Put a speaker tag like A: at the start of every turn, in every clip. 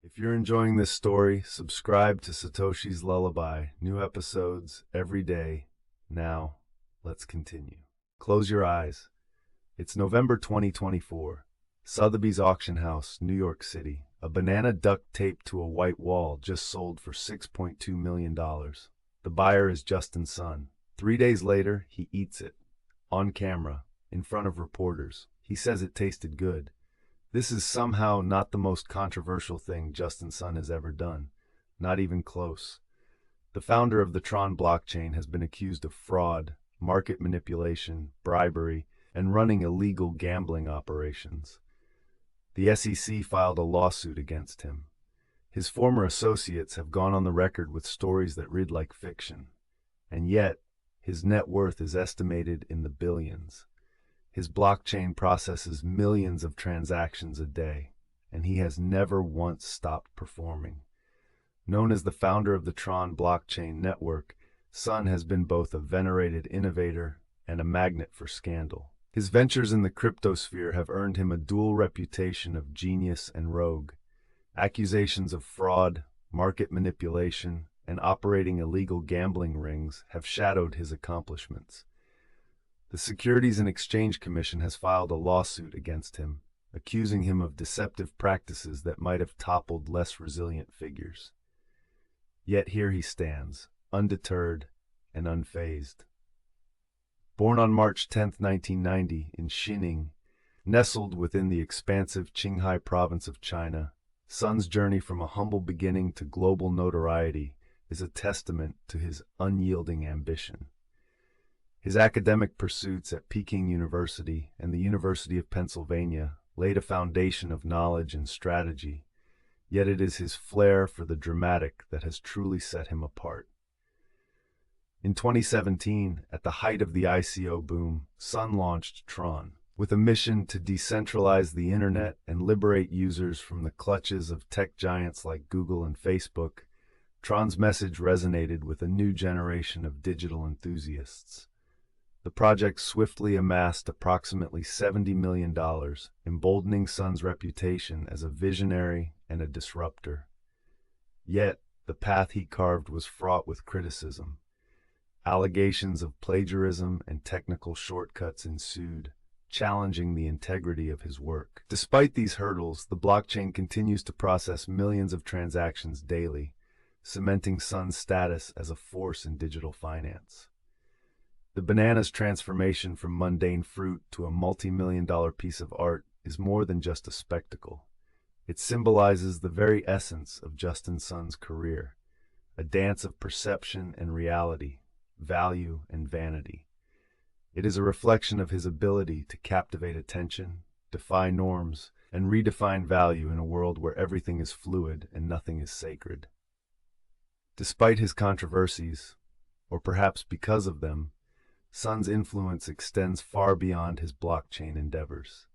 A: If you're enjoying this story, subscribe to Satoshi's Lullaby. New episodes every day. Now, let's continue. Close your eyes. It's November 2024. Sotheby's Auction House, New York City. A banana duct taped to a white wall just sold for $6.2 million. The buyer is Justin's son. 3 days later, he eats it. On camera, in front of reporters. He says it tasted good. This is somehow not the most controversial thing Justin's son has ever done. Not even close. The founder of the Tron blockchain has been accused of fraud, market manipulation, bribery, and running illegal gambling operations. The SEC filed a lawsuit against him. His former associates have gone on the record with stories that read like fiction. And yet, his net worth is estimated in the billions. His blockchain processes millions of transactions a day, and he has never once stopped performing. Known as the founder of the Tron blockchain network, Son has been both a venerated innovator and a magnet for scandal. His ventures in the cryptosphere have earned him a dual reputation of genius and rogue. Accusations of fraud, market manipulation, and operating illegal gambling rings have shadowed his accomplishments. The Securities and Exchange Commission has filed a lawsuit against him, accusing him of deceptive practices that might have toppled less resilient figures. Yet here he stands, undeterred and unfazed. Born on March 10, 1990, in Xining, nestled within the expansive Qinghai province of China, Son's journey from a humble beginning to global notoriety is a testament to his unyielding ambition. His academic pursuits at Peking University and the University of Pennsylvania laid a foundation of knowledge and strategy, yet it is his flair for the dramatic that has truly set him apart. In 2017, at the height of the ICO boom, Son launched Tron, with a mission to decentralize the internet and liberate users from the clutches of tech giants like Google and Facebook. Tron's message resonated with a new generation of digital enthusiasts. The project swiftly amassed approximately $70 million, emboldening Son's reputation as a visionary and a disruptor. Yet, the path he carved was fraught with criticism. Allegations of plagiarism and technical shortcuts ensued, challenging the integrity of his work. Despite these hurdles, the blockchain continues to process millions of transactions daily, cementing Son's status as a force in digital finance. The banana's transformation from mundane fruit to a multi-million-dollar piece of art is more than just a spectacle. It symbolizes the very essence of Justin Son's career, a dance of perception and reality, value and vanity. It is a reflection of his ability to captivate attention, defy norms, and redefine value in a world where everything is fluid and nothing is sacred. Despite his controversies, or perhaps because of them, Son's influence extends far beyond his blockchain endeavors.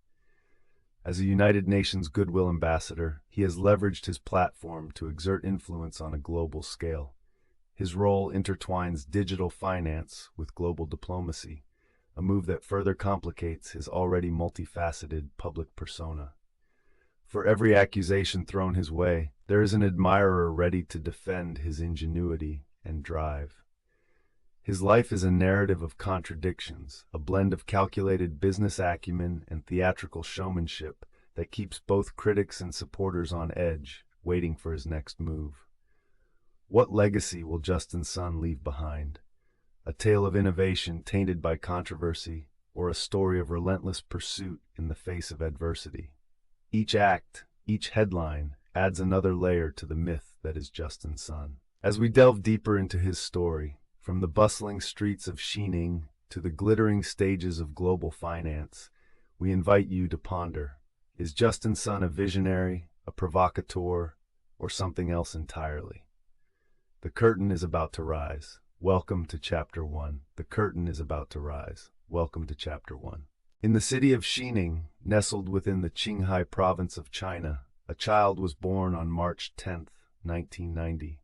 A: As a United Nations Goodwill Ambassador, he has leveraged his platform to exert influence on a global scale. His role intertwines digital finance with global diplomacy, a move that further complicates his already multifaceted public persona. For every accusation thrown his way, there is an admirer ready to defend his ingenuity and drive. His life is a narrative of contradictions, a blend of calculated business acumen and theatrical showmanship that keeps both critics and supporters on edge, waiting for his next move. What legacy will Justin Son leave behind? A tale of innovation tainted by controversy, or a story of relentless pursuit in the face of adversity? Each act, each headline, adds another layer to the myth that is Justin Son. As we delve deeper into his story, from the bustling streets of Xining to the glittering stages of global finance, we invite you to ponder: is Justin Son a visionary, a provocateur, or something else entirely? The curtain is about to rise. Welcome to Chapter 1. The curtain is about to rise. Welcome to Chapter 1. In the city of Xining, nestled within the Qinghai province of China, a child was born on March 10, 1990.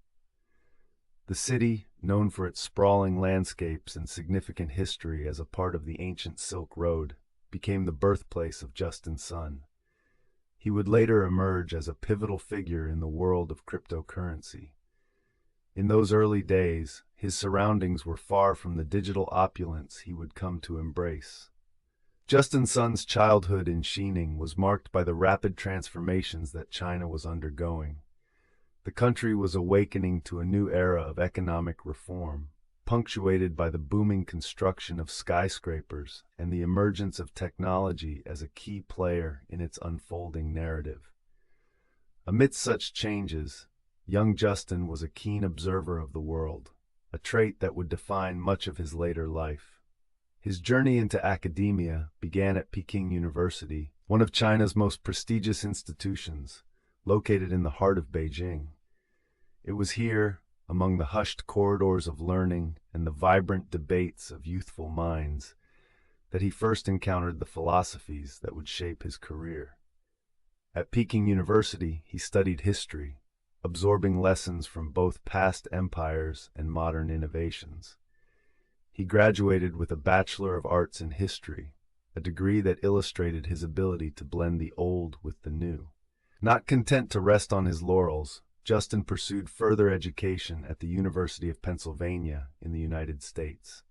A: The city, known for its sprawling landscapes and significant history as a part of the ancient Silk Road, became the birthplace of Justin Son. He would later emerge as a pivotal figure in the world of cryptocurrency. In those early days, his surroundings were far from the digital opulence he would come to embrace. Justin Sun's childhood in Xining was marked by the rapid transformations that China was undergoing. The country was awakening to a new era of economic reform, punctuated by the booming construction of skyscrapers and the emergence of technology as a key player in its unfolding narrative. Amidst such changes, young Justin was a keen observer of the world, a trait that would define much of his later life. His journey into academia began at Peking University, one of China's most prestigious institutions, located in the heart of Beijing. It was here, among the hushed corridors of learning and the vibrant debates of youthful minds, that he first encountered the philosophies that would shape his career. At Peking University, he studied history, absorbing lessons from both past empires and modern innovations. He graduated with a Bachelor of Arts in History, a degree that illustrated his ability to blend the old with the new. Not content to rest on his laurels, Justin pursued further education at the University of Pennsylvania in the United States.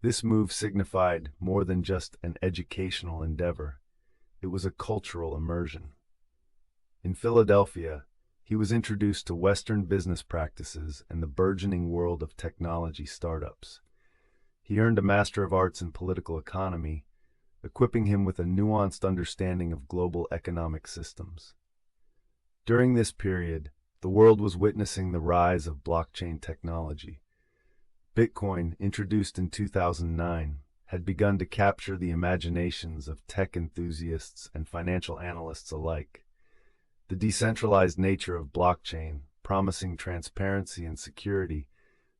A: This move signified more than just an educational endeavor. It was a cultural immersion. In Philadelphia, he was introduced to Western business practices and the burgeoning world of technology startups. He earned a Master of Arts in Political Economy, equipping him with a nuanced understanding of global economic systems. During this period, the world was witnessing the rise of blockchain technology. Bitcoin, introduced in 2009, had begun to capture the imaginations of tech enthusiasts and financial analysts alike. The decentralized nature of blockchain, promising transparency and security,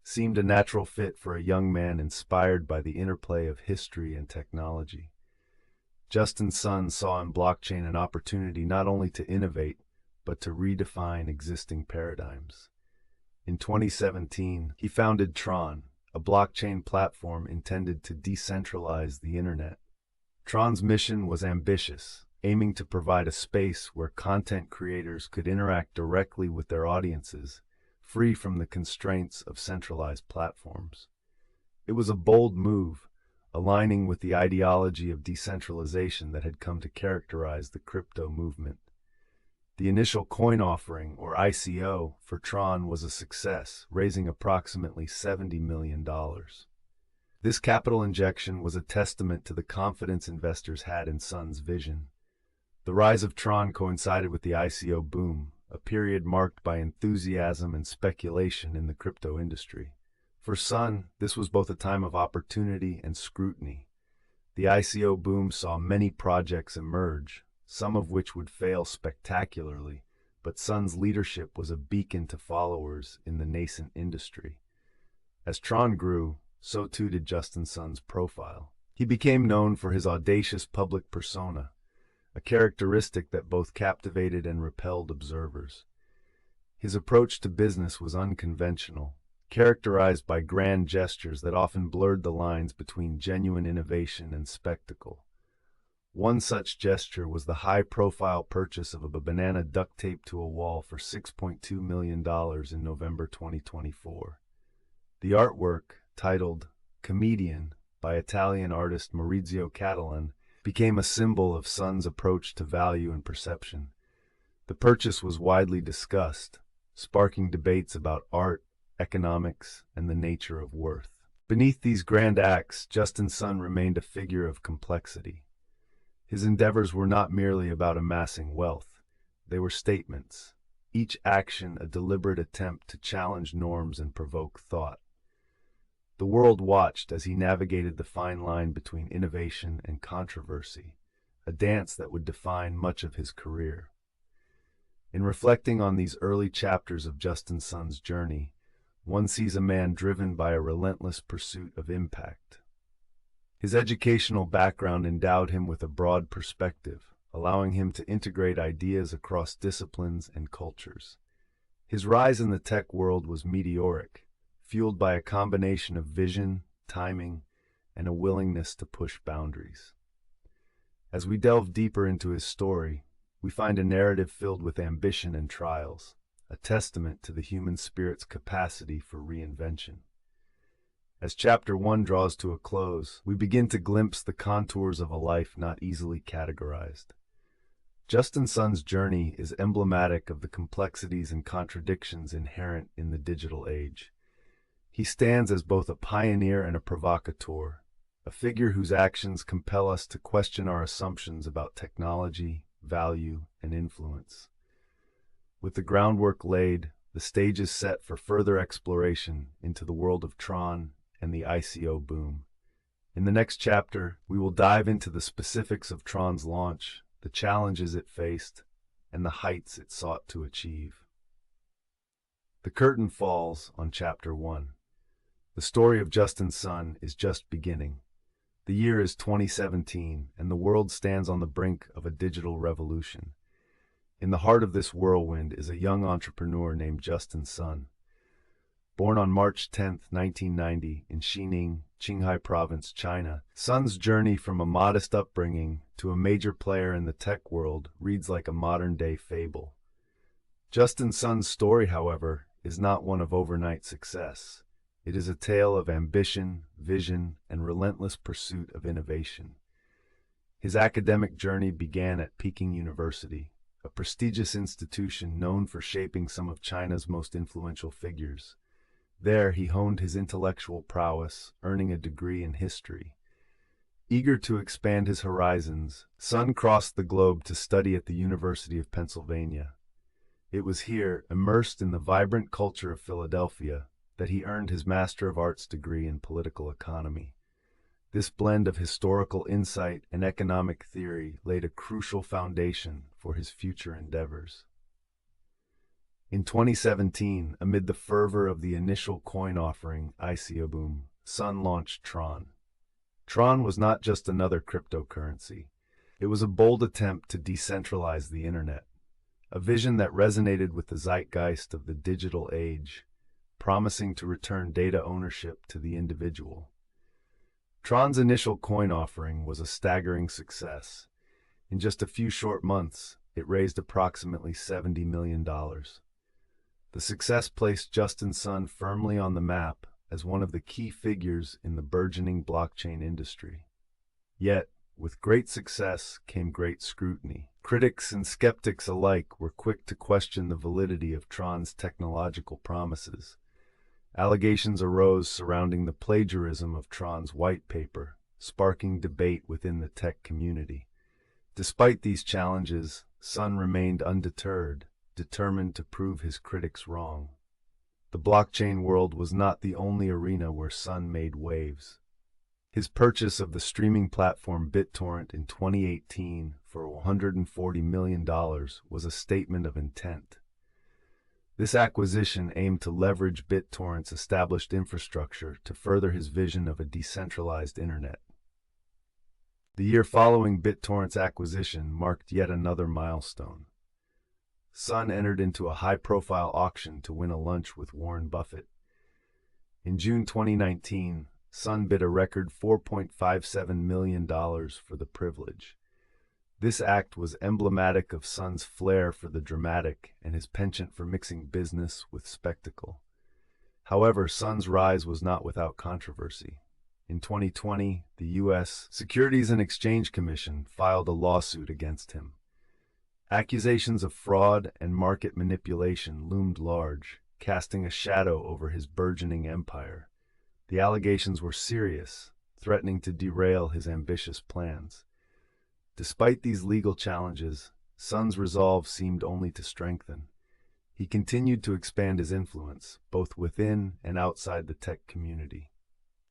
A: seemed a natural fit for a young man inspired by the interplay of history and technology. Justin Sun saw in blockchain an opportunity not only to innovate, but to redefine existing paradigms. In 2017, he founded Tron, a blockchain platform intended to decentralize the internet. Tron's mission was ambitious, aiming to provide a space where content creators could interact directly with their audiences, free from the constraints of centralized platforms. It was a bold move, aligning with the ideology of decentralization that had come to characterize the crypto movement. The initial coin offering, or ICO, for Tron was a success, raising approximately $70 million. This capital injection was a testament to the confidence investors had in Sun's vision. The rise of Tron coincided with the ICO boom, a period marked by enthusiasm and speculation in the crypto industry. For Sun, this was both a time of opportunity and scrutiny. The ICO boom saw many projects emerge, some of which would fail spectacularly, but Sun's leadership was a beacon to followers in the nascent industry. As Tron grew, so too did Justin Sun's profile. He became known for his audacious public persona, a characteristic that both captivated and repelled observers. His approach to business was unconventional, characterized by grand gestures that often blurred the lines between genuine innovation and spectacle. One such gesture was the high-profile purchase of a banana duct taped to a wall for $6.2 million in November 2024. The artwork, titled Comedian by Italian artist Maurizio Catalan, became a symbol of Sun's approach to value and perception. The purchase was widely discussed, sparking debates about art, economics, and the nature of worth. Beneath these grand acts, Justin Sun remained a figure of complexity. His endeavors were not merely about amassing wealth. They were statements, each action a deliberate attempt to challenge norms and provoke thought. The world watched as he navigated the fine line between innovation and controversy, a dance that would define much of his career. In reflecting on these early chapters of Justin Sun's journey, one sees a man driven by a relentless pursuit of impact. His educational background endowed him with a broad perspective, allowing him to integrate ideas across disciplines and cultures. His rise in the tech world was meteoric, fueled by a combination of vision, timing, and a willingness to push boundaries. As we delve deeper into his story, we find a narrative filled with ambition and trials, a testament to the human spirit's capacity for reinvention. As Chapter 1 draws to a close, we begin to glimpse the contours of a life not easily categorized. Justin Sun's journey is emblematic of the complexities and contradictions inherent in the digital age. He stands as both a pioneer and a provocateur, a figure whose actions compel us to question our assumptions about technology, value, and influence. With the groundwork laid, the stage is set for further exploration into the world of Tron and the ICO boom. In the next chapter, we will dive into the specifics of Tron's launch, the challenges it faced, and the heights it sought to achieve. The curtain falls on Chapter 1. The story of Justin Sun is just beginning. The year is 2017, and the world stands on the brink of a digital revolution. In the heart of this whirlwind is a young entrepreneur named Justin Sun. Born on March 10, 1990, in Xining, Qinghai Province, China, Sun's journey from a modest upbringing to a major player in the tech world reads like a modern-day fable. Justin Sun's story, however, is not one of overnight success. It is a tale of ambition, vision, and relentless pursuit of innovation. His academic journey began at Peking University, a prestigious institution known for shaping some of China's most influential figures. There, he honed his intellectual prowess, earning a degree in history. Eager to expand his horizons, Sun crossed the globe to study at the University of Pennsylvania. It was here, immersed in the vibrant culture of Philadelphia, that he earned his Master of Arts degree in political economy. This blend of historical insight and economic theory laid a crucial foundation for his future endeavors. In 2017, amid the fervor of the initial coin offering ICO boom, Sun launched Tron. Tron was not just another cryptocurrency. It was a bold attempt to decentralize the internet, a vision that resonated with the zeitgeist of the digital age, promising to return data ownership to the individual. Tron's initial coin offering was a staggering success. In just a few short months, it raised approximately $70 million. The success placed Justin Sun firmly on the map as one of the key figures in the burgeoning blockchain industry. Yet, with great success came great scrutiny. Critics and skeptics alike were quick to question the validity of Tron's technological promises. Allegations arose surrounding the plagiarism of Tron's white paper, sparking debate within the tech community. Despite these challenges, Sun remained undeterred, determined to prove his critics wrong. The blockchain world was not the only arena where Sun made waves. His purchase of the streaming platform BitTorrent in 2018 for $140 million was a statement of intent. This acquisition aimed to leverage BitTorrent's established infrastructure to further his vision of a decentralized internet. The year following BitTorrent's acquisition marked yet another milestone. Sun entered into a high-profile auction to win a lunch with Warren Buffett. In June 2019, Sun bid a record $4.57 million for the privilege. This act was emblematic of Sun's flair for the dramatic and his penchant for mixing business with spectacle. However, Sun's rise was not without controversy. In 2020, the U.S. Securities and Exchange Commission filed a lawsuit against him. Accusations of fraud and market manipulation loomed large, casting a shadow over his burgeoning empire. The allegations were serious, threatening to derail his ambitious plans. Despite these legal challenges, Sun's resolve seemed only to strengthen. He continued to expand his influence, both within and outside the tech community.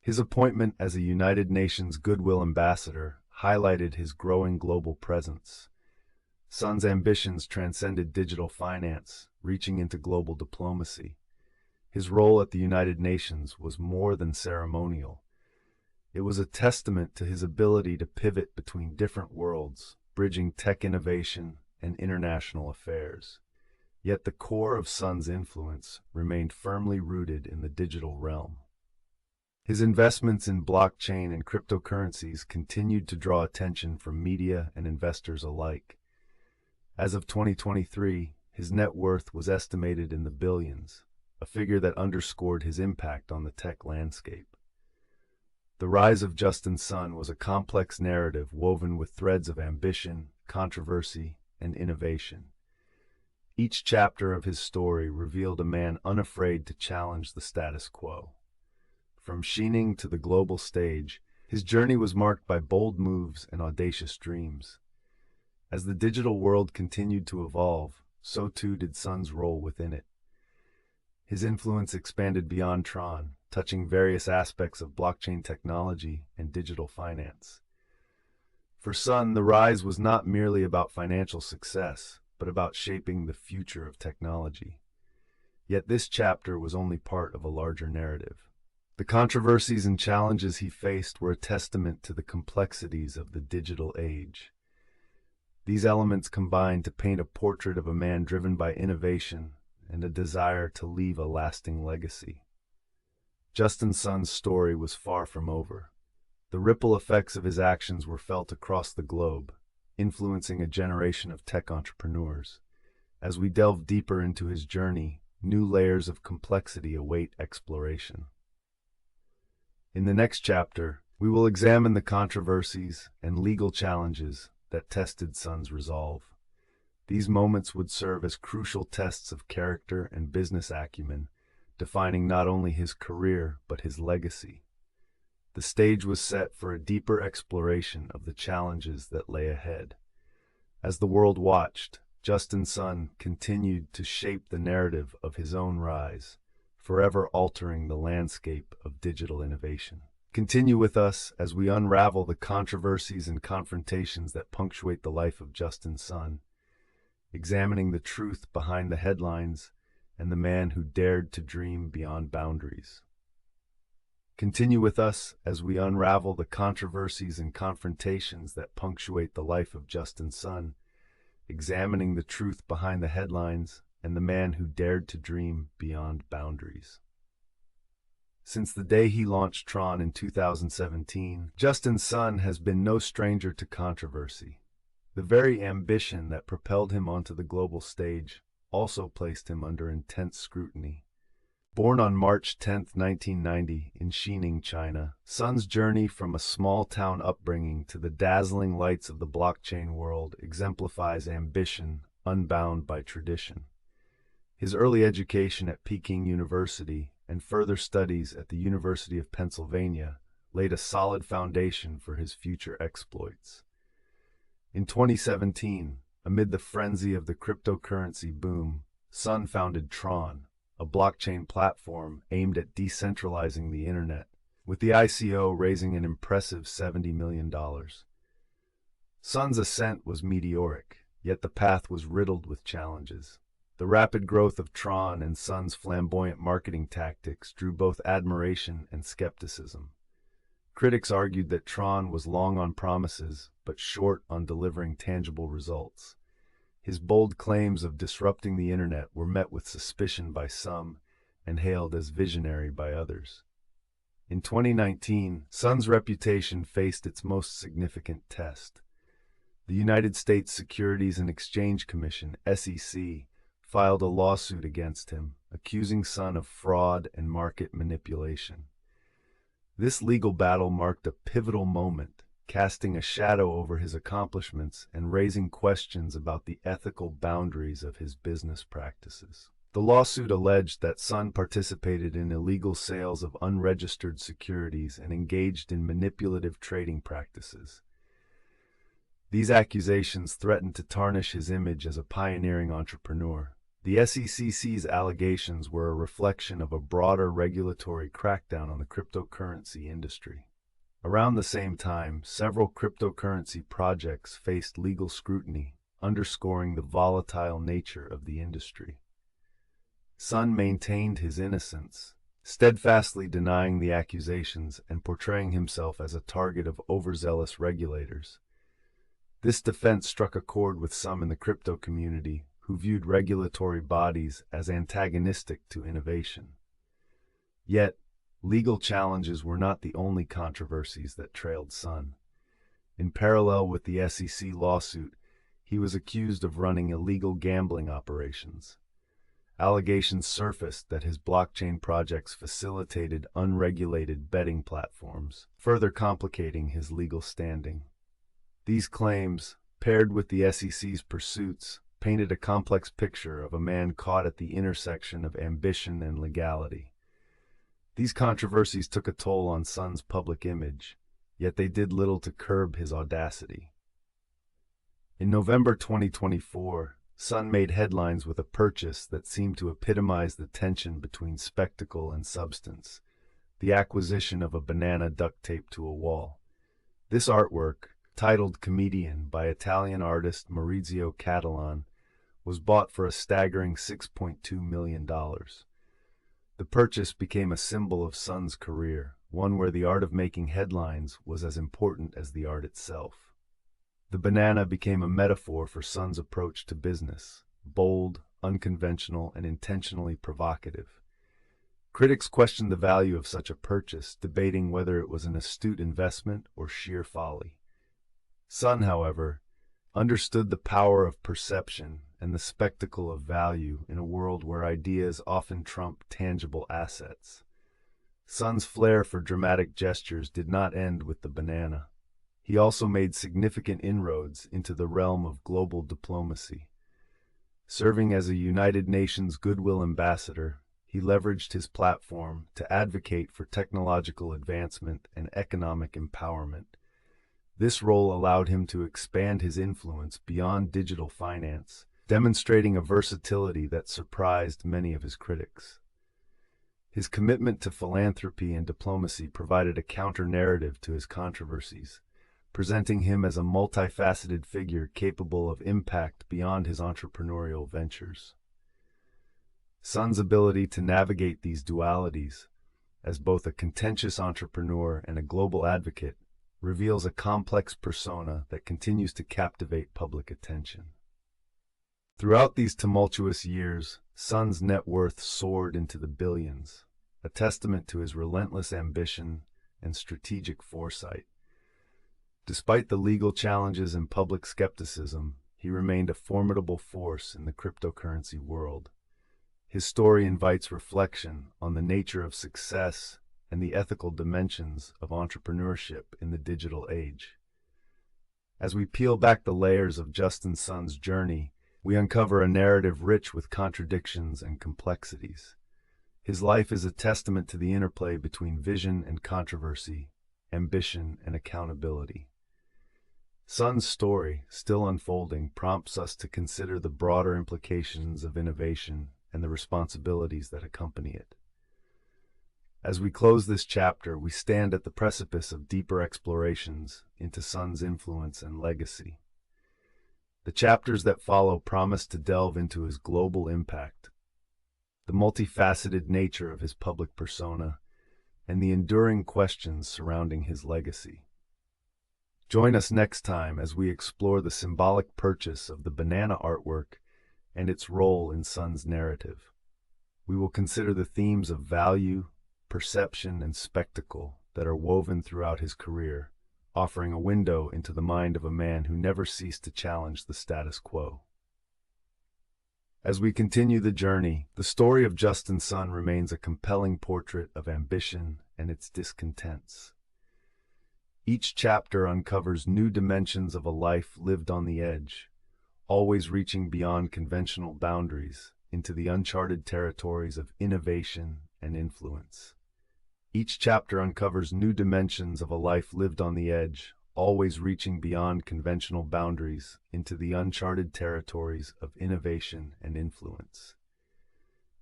A: His appointment as a United Nations Goodwill Ambassador highlighted his growing global presence. Sun's ambitions transcended digital finance, reaching into global diplomacy. His role at the United Nations was more than ceremonial. It was a testament to his ability to pivot between different worlds, bridging tech innovation and international affairs. Yet the core of Sun's influence remained firmly rooted in the digital realm. His investments in blockchain and cryptocurrencies continued to draw attention from media and investors alike. As of 2023, his net worth was estimated in the billions, a figure that underscored his impact on the tech landscape. The rise of Justin Sun was a complex narrative woven with threads of ambition, controversy, and innovation. Each chapter of his story revealed a man unafraid to challenge the status quo. From shining to the global stage, his journey was marked by bold moves and audacious dreams. As the digital world continued to evolve, so too did Sun's role within it. His influence expanded beyond Tron, touching various aspects of blockchain technology and digital finance. For Sun, the rise was not merely about financial success, but about shaping the future of technology. Yet this chapter was only part of a larger narrative. The controversies and challenges he faced were a testament to the complexities of the digital age. These elements combined to paint a portrait of a man driven by innovation and a desire to leave a lasting legacy. Justin Sun's story was far from over. The ripple effects of his actions were felt across the globe, influencing a generation of tech entrepreneurs. As we delve deeper into his journey, new layers of complexity await exploration. In the next chapter, we will examine the controversies and legal challenges that tested Sun's resolve. These moments would serve as crucial tests of character and business acumen, defining not only his career but his legacy. The stage was set for a deeper exploration of the challenges that lay ahead. As the world watched, Justin Sun continued to shape the narrative of his own rise, forever altering the landscape of digital innovation. Continue with us as we unravel the controversies and confrontations that punctuate the life of Justin Sun, examining the truth behind the headlines and the man who dared to dream beyond boundaries. Continue with us as we unravel the controversies and confrontations that punctuate the life of Justin Sun, examining the truth behind the headlines and the man who dared to dream beyond boundaries. Since the day he launched Tron in 2017, Justin Sun has been no stranger to controversy. The very ambition that propelled him onto the global stage also placed him under intense scrutiny. Born on March 10, 1990, in Xining, China, Sun's journey from a small-town upbringing to the dazzling lights of the blockchain world exemplifies ambition unbound by tradition. His early education at Peking University and further studies at the University of Pennsylvania laid a solid foundation for his future exploits. In 2017, amid the frenzy of the cryptocurrency boom, Sun founded Tron, a blockchain platform aimed at decentralizing the internet, with the ICO raising an impressive $70 million. Sun's ascent was meteoric, yet the path was riddled with challenges. The rapid growth of Tron and Sun's flamboyant marketing tactics drew both admiration and skepticism. Critics argued that Tron was long on promises, but short on delivering tangible results. His bold claims of disrupting the internet were met with suspicion by some and hailed as visionary by others. In 2019, Sun's reputation faced its most significant test. The United States Securities and Exchange Commission, SEC, filed a lawsuit against him, accusing Sun of fraud and market manipulation. This legal battle marked a pivotal moment, casting a shadow over his accomplishments and raising questions about the ethical boundaries of his business practices. The lawsuit alleged that Sun participated in illegal sales of unregistered securities and engaged in manipulative trading practices. These accusations threatened to tarnish his image as a pioneering entrepreneur. The SEC's allegations were a reflection of a broader regulatory crackdown on the cryptocurrency industry. Around the same time, several cryptocurrency projects faced legal scrutiny, underscoring the volatile nature of the industry. Sun maintained his innocence, steadfastly denying the accusations and portraying himself as a target of overzealous regulators. This defense struck a chord with some in the crypto community, who viewed regulatory bodies as antagonistic to innovation. Yet, legal challenges were not the only controversies that trailed Sun. In parallel with the SEC lawsuit, he was accused of running illegal gambling operations. Allegations surfaced that his blockchain projects facilitated unregulated betting platforms, further complicating his legal standing. These claims, paired with the SEC's pursuits, painted a complex picture of a man caught at the intersection of ambition and legality. These controversies took a toll on Sun's public image, yet they did little to curb his audacity. In November 2024, Sun made headlines with a purchase that seemed to epitomize the tension between spectacle and substance: the acquisition of a banana duct taped to a wall. This artwork, titled Comedian by Italian artist Maurizio Catalan, was bought for a staggering $6.2 million. The purchase became a symbol of Sun's career, one where the art of making headlines was as important as the art itself. The banana became a metaphor for Sun's approach to business: bold, unconventional, and intentionally provocative. Critics questioned the value of such a purchase, debating whether it was an astute investment or sheer folly. Sun, however, understood the power of perception and the spectacle of value in a world where ideas often trump tangible assets. Sun's flair for dramatic gestures did not end with the banana. He also made significant inroads into the realm of global diplomacy. Serving as a United Nations Goodwill Ambassador, he leveraged his platform to advocate for technological advancement and economic empowerment. This role allowed him to expand his influence beyond digital finance, demonstrating a versatility that surprised many of his critics. His commitment to philanthropy and diplomacy provided a counter-narrative to his controversies, presenting him as a multifaceted figure capable of impact beyond his entrepreneurial ventures. Sun's ability to navigate these dualities, as both a contentious entrepreneur and a global advocate, reveals a complex persona that continues to captivate public attention. Throughout these tumultuous years, Sun's net worth soared into the billions, a testament to his relentless ambition and strategic foresight. Despite the legal challenges and public skepticism, he remained a formidable force in the cryptocurrency world. His story invites reflection on the nature of success and the ethical dimensions of entrepreneurship in the digital age. As we peel back the layers of Justin Sun's journey, we uncover a narrative rich with contradictions and complexities. His life is a testament to the interplay between vision and controversy, ambition and accountability. Sun's story, still unfolding, prompts us to consider the broader implications of innovation and the responsibilities that accompany it. As we close this chapter, we stand at the precipice of deeper explorations into Sun's influence and legacy. The chapters that follow promise to delve into his global impact, the multifaceted nature of his public persona, and the enduring questions surrounding his legacy. Join us next time as we explore the symbolic purchase of the banana artwork and its role in Sun's narrative. We will consider the themes of value, perception, and spectacle that are woven throughout his career, offering a window into the mind of a man who never ceased to challenge the status quo. As we continue the journey, the story of Justin Sun remains a compelling portrait of ambition and its discontents. Each chapter uncovers new dimensions of a life lived on the edge, always reaching beyond conventional boundaries into the uncharted territories of innovation and influence. Each chapter uncovers new dimensions of a life lived on the edge, always reaching beyond conventional boundaries into the uncharted territories of innovation and influence.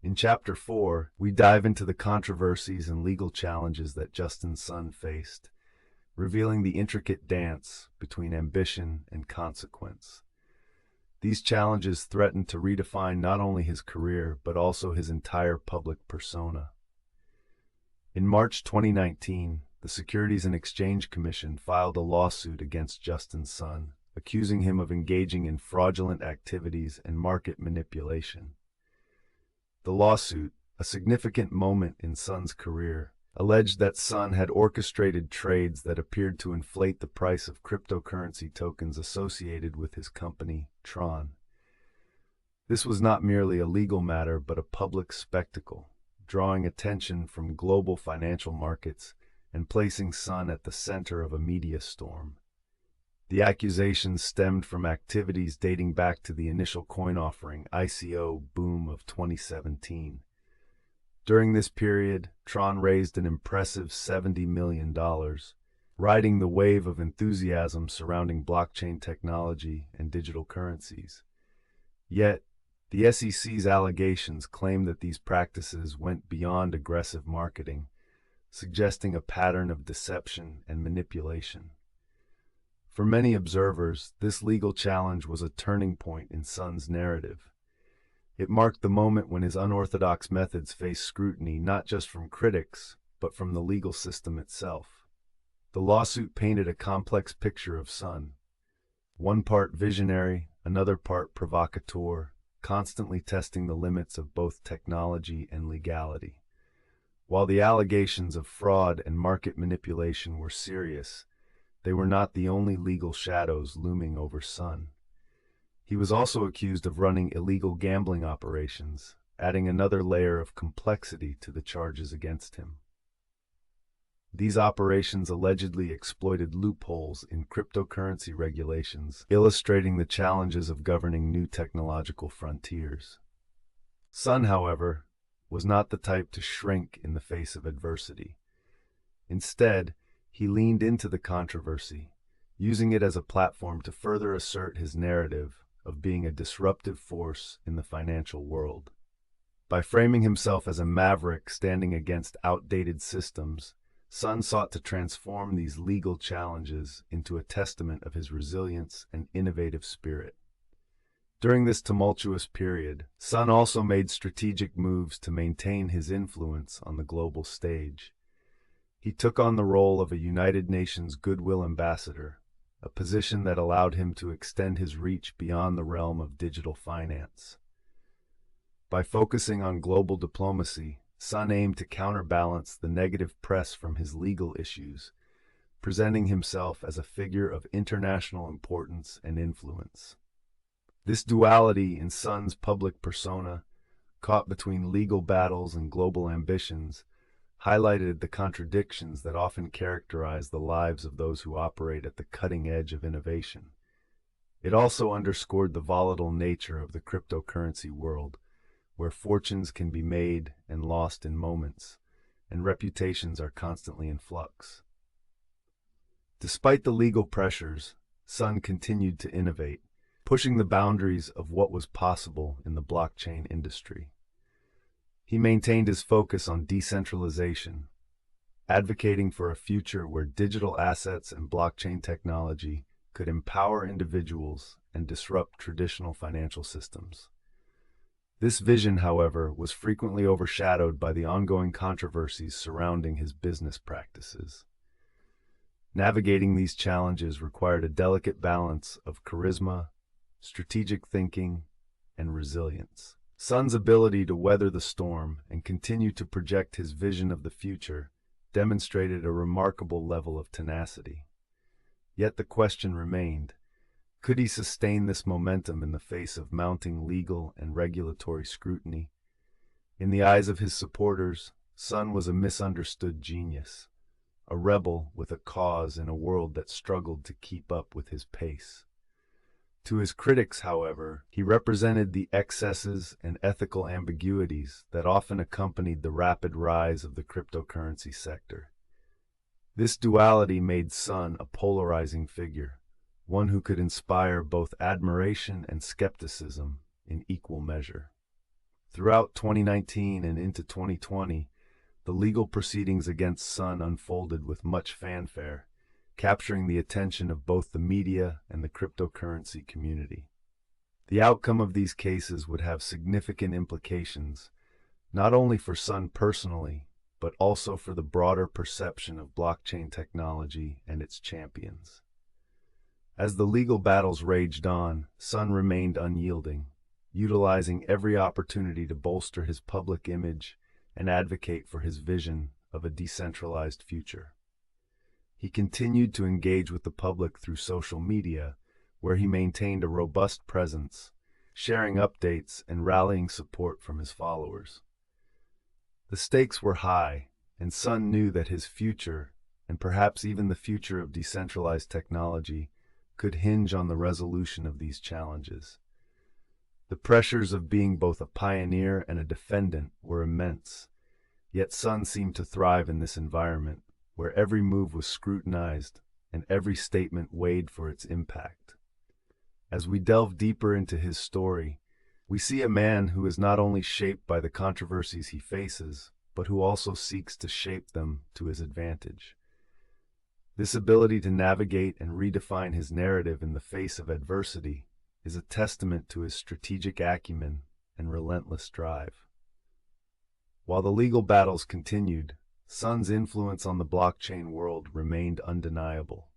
A: In Chapter 4, we dive into the controversies and legal challenges that Justin Sun faced, revealing the intricate dance between ambition and consequence. These challenges threaten to redefine not only his career, but also his entire public persona. In March 2019, the Securities and Exchange Commission filed a lawsuit against Justin Sun, accusing him of engaging in fraudulent activities and market manipulation. The lawsuit, a significant moment in Sun's career, alleged that Sun had orchestrated trades that appeared to inflate the price of cryptocurrency tokens associated with his company, Tron. This was not merely a legal matter but a public spectacle, drawing attention from global financial markets and placing Sun at the center of a media storm. The accusations stemmed from activities dating back to the initial coin offering ICO boom of 2017. During this period, Tron raised an impressive $70 million, riding the wave of enthusiasm surrounding blockchain technology and digital currencies. Yet, the SEC's allegations claim that these practices went beyond aggressive marketing, suggesting a pattern of deception and manipulation. For many observers, this legal challenge was a turning point in Sun's narrative. It marked the moment when his unorthodox methods faced scrutiny not just from critics, but from the legal system itself. The lawsuit painted a complex picture of Sun. One part visionary, another part provocateur, constantly testing the limits of both technology and legality. While the allegations of fraud and market manipulation were serious, they were not the only legal shadows looming over Sun. He was also accused of running illegal gambling operations, adding another layer of complexity to the charges against him. These operations allegedly exploited loopholes in cryptocurrency regulations, illustrating the challenges of governing new technological frontiers. Sun, however, was not the type to shrink in the face of adversity. Instead, he leaned into the controversy, using it as a platform to further assert his narrative of being a disruptive force in the financial world. By framing himself as a maverick standing against outdated systems, Sun sought to transform these legal challenges into a testament of his resilience and innovative spirit. During this tumultuous period, Sun also made strategic moves to maintain his influence on the global stage. He took on the role of a United Nations Goodwill Ambassador, a position that allowed him to extend his reach beyond the realm of digital finance. By focusing on global diplomacy, Sun aimed to counterbalance the negative press from his legal issues, presenting himself as a figure of international importance and influence. This duality in Sun's public persona, caught between legal battles and global ambitions, highlighted the contradictions that often characterize the lives of those who operate at the cutting edge of innovation. It also underscored the volatile nature of the cryptocurrency world, where fortunes can be made and lost in moments, and reputations are constantly in flux. Despite the legal pressures, Sun continued to innovate, pushing the boundaries of what was possible in the blockchain industry. He maintained his focus on decentralization, advocating for a future where digital assets and blockchain technology could empower individuals and disrupt traditional financial systems. This vision, however, was frequently overshadowed by the ongoing controversies surrounding his business practices. Navigating these challenges required a delicate balance of charisma, strategic thinking, and resilience. Sun's ability to weather the storm and continue to project his vision of the future demonstrated a remarkable level of tenacity. Yet the question remained, could he sustain this momentum in the face of mounting legal and regulatory scrutiny? In the eyes of his supporters, Sun was a misunderstood genius, a rebel with a cause in a world that struggled to keep up with his pace. To his critics, however, he represented the excesses and ethical ambiguities that often accompanied the rapid rise of the cryptocurrency sector. This duality made Sun a polarizing figure, one who could inspire both admiration and skepticism in equal measure. Throughout 2019 and into 2020, the legal proceedings against Sun unfolded with much fanfare, capturing the attention of both the media and the cryptocurrency community. The outcome of these cases would have significant implications, not only for Sun personally, but also for the broader perception of blockchain technology and its champions. As the legal battles raged on, Sun remained unyielding, utilizing every opportunity to bolster his public image and advocate for his vision of a decentralized future. He continued to engage with the public through social media, where he maintained a robust presence, sharing updates and rallying support from his followers. The stakes were high, and Sun knew that his future, and perhaps even the future of decentralized technology, could hinge on the resolution of these challenges. The pressures of being both a pioneer and a defendant were immense, yet Sun seemed to thrive in this environment, where every move was scrutinized and every statement weighed for its impact. As we delve deeper into his story, we see a man who is not only shaped by the controversies he faces, but who also seeks to shape them to his advantage. This ability to navigate and redefine his narrative in the face of adversity is a testament to his strategic acumen and relentless drive. While the legal battles continued, Sun's influence on the blockchain world remained undeniable.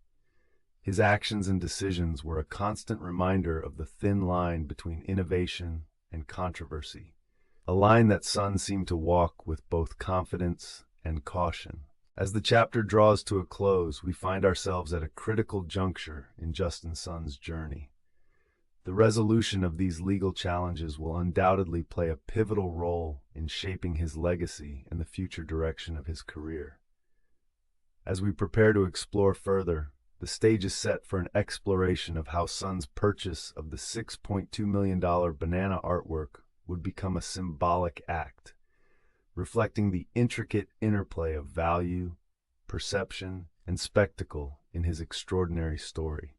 A: His actions and decisions were a constant reminder of the thin line between innovation and controversy, a line that Sun seemed to walk with both confidence and caution. As the chapter draws to a close, we find ourselves at a critical juncture in Justin Sun's journey. The resolution of these legal challenges will undoubtedly play a pivotal role in shaping his legacy and the future direction of his career. As we prepare to explore further, the stage is set for an exploration of how Sun's purchase of the $6.2 million banana artwork would become a symbolic act, reflecting the intricate interplay of value, perception, and spectacle in his extraordinary story.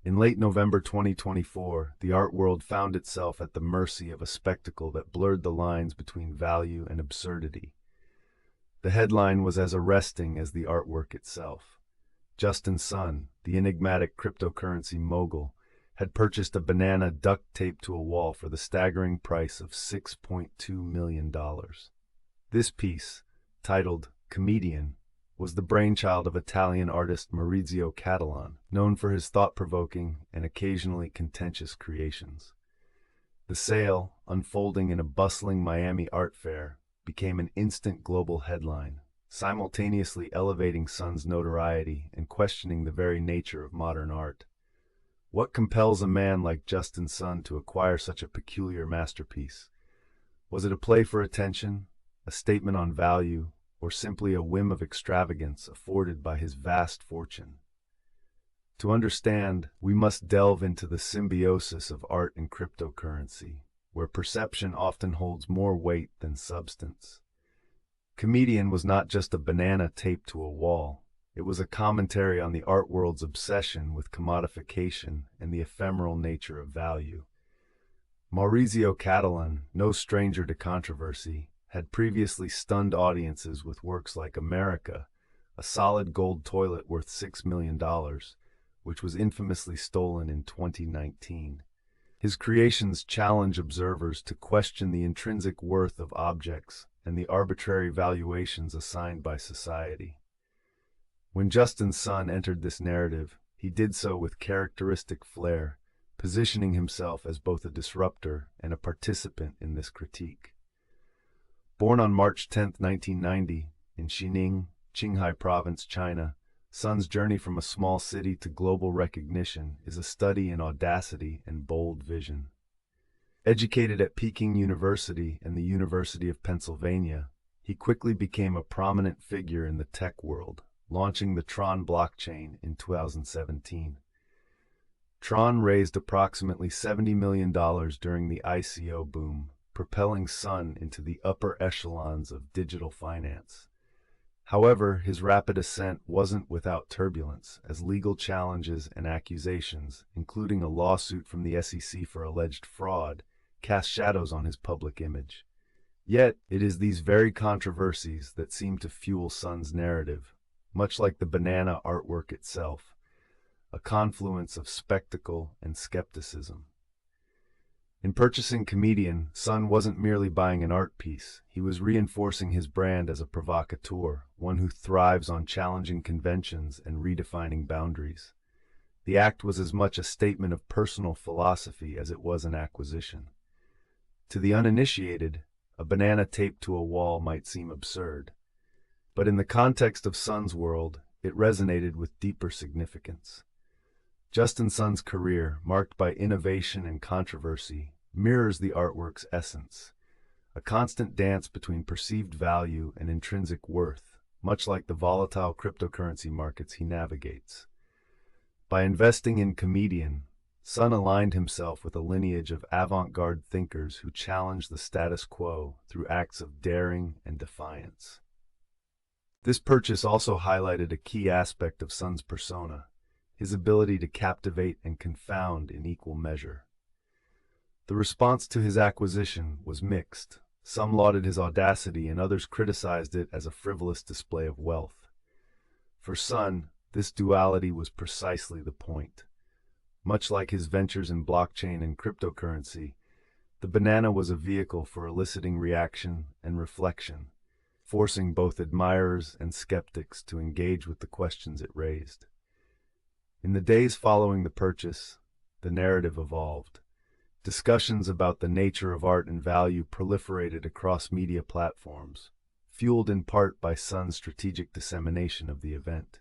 A: In late November 2024, the art world found itself at the mercy of a spectacle that blurred the lines between value and absurdity. The headline was as arresting as the artwork itself. Justin Sun, the enigmatic cryptocurrency mogul, had purchased a banana duct taped to a wall for the staggering price of $6.2 million. This piece, titled Comedian, was the brainchild of Italian artist Maurizio Cattelan, known for his thought-provoking and occasionally contentious creations. The sale, unfolding in a bustling Miami art fair, became an instant global headline, simultaneously elevating Sun's notoriety and questioning the very nature of modern art. What compels a man like Justin Sun to acquire such a peculiar masterpiece? Was it a play for attention, a statement on value, or simply a whim of extravagance afforded by his vast fortune? To understand, we must delve into the symbiosis of art and cryptocurrency, where perception often holds more weight than substance. Comedian was not just a banana taped to a wall. It was a commentary on the art world's obsession with commodification and the ephemeral nature of value. Maurizio Cattelan, no stranger to controversy, had previously stunned audiences with works like America, a solid gold toilet worth $6 million, which was infamously stolen in 2019. His creations challenge observers to question the intrinsic worth of objects and the arbitrary valuations assigned by society. When Justin Sun entered this narrative, he did so with characteristic flair, positioning himself as both a disruptor and a participant in this critique. Born on March 10, 1990, in Xining, Qinghai Province, China, Sun's journey from a small city to global recognition is a study in audacity and bold vision. Educated at Peking University and the University of Pennsylvania, he quickly became a prominent figure in the tech world, launching the Tron blockchain in 2017. Tron raised approximately $70 million during the ICO boom, propelling Sun into the upper echelons of digital finance. However, his rapid ascent wasn't without turbulence, as legal challenges and accusations, including a lawsuit from the SEC for alleged fraud, cast shadows on his public image. Yet, it is these very controversies that seem to fuel Sun's narrative, much like the banana artwork itself, a confluence of spectacle and skepticism. In purchasing Comedian, Sun wasn't merely buying an art piece. He was reinforcing his brand as a provocateur, one who thrives on challenging conventions and redefining boundaries. The act was as much a statement of personal philosophy as it was an acquisition. To the uninitiated, a banana taped to a wall might seem absurd. But in the context of Sun's world, it resonated with deeper significance. Justin Sun's career, marked by innovation and controversy, mirrors the artwork's essence, a constant dance between perceived value and intrinsic worth, much like the volatile cryptocurrency markets he navigates. By investing in Comedian, Sun aligned himself with a lineage of avant-garde thinkers who challenged the status quo through acts of daring and defiance. This purchase also highlighted a key aspect of Sun's persona, his ability to captivate and confound in equal measure. The response to his acquisition was mixed. Some lauded his audacity and others criticized it as a frivolous display of wealth. For Sun, this duality was precisely the point. Much like his ventures in blockchain and cryptocurrency, the banana was a vehicle for eliciting reaction and reflection, forcing both admirers and skeptics to engage with the questions it raised. In the days following the purchase, the narrative evolved. Discussions about the nature of art and value proliferated across media platforms, fueled in part by Sun's strategic dissemination of the event.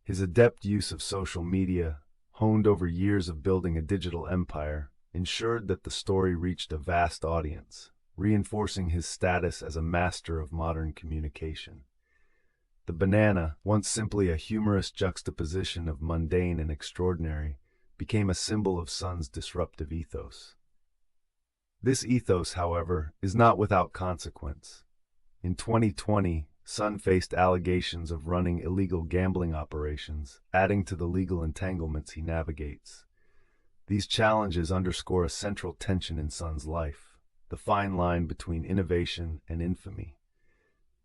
A: His adept use of social media, honed over years of building a digital empire, ensured that the story reached a vast audience, reinforcing his status as a master of modern communication. The banana, once simply a humorous juxtaposition of mundane and extraordinary, became a symbol of Sun's disruptive ethos. This ethos, however, is not without consequence. In 2020, Sun faced allegations of running illegal gambling operations, adding to the legal entanglements he navigates. These challenges underscore a central tension in Sun's life, the fine line between innovation and infamy.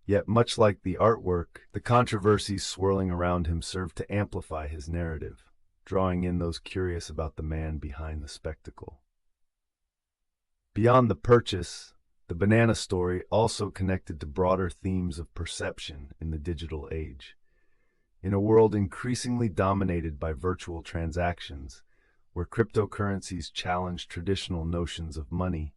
A: Yet, much like the artwork, the controversies swirling around him serve to amplify his narrative, drawing in those curious about the man behind the spectacle. Beyond the purchase, the banana story also connected to broader themes of perception in the digital age. In a world increasingly dominated by virtual transactions, where cryptocurrencies challenge traditional notions of money,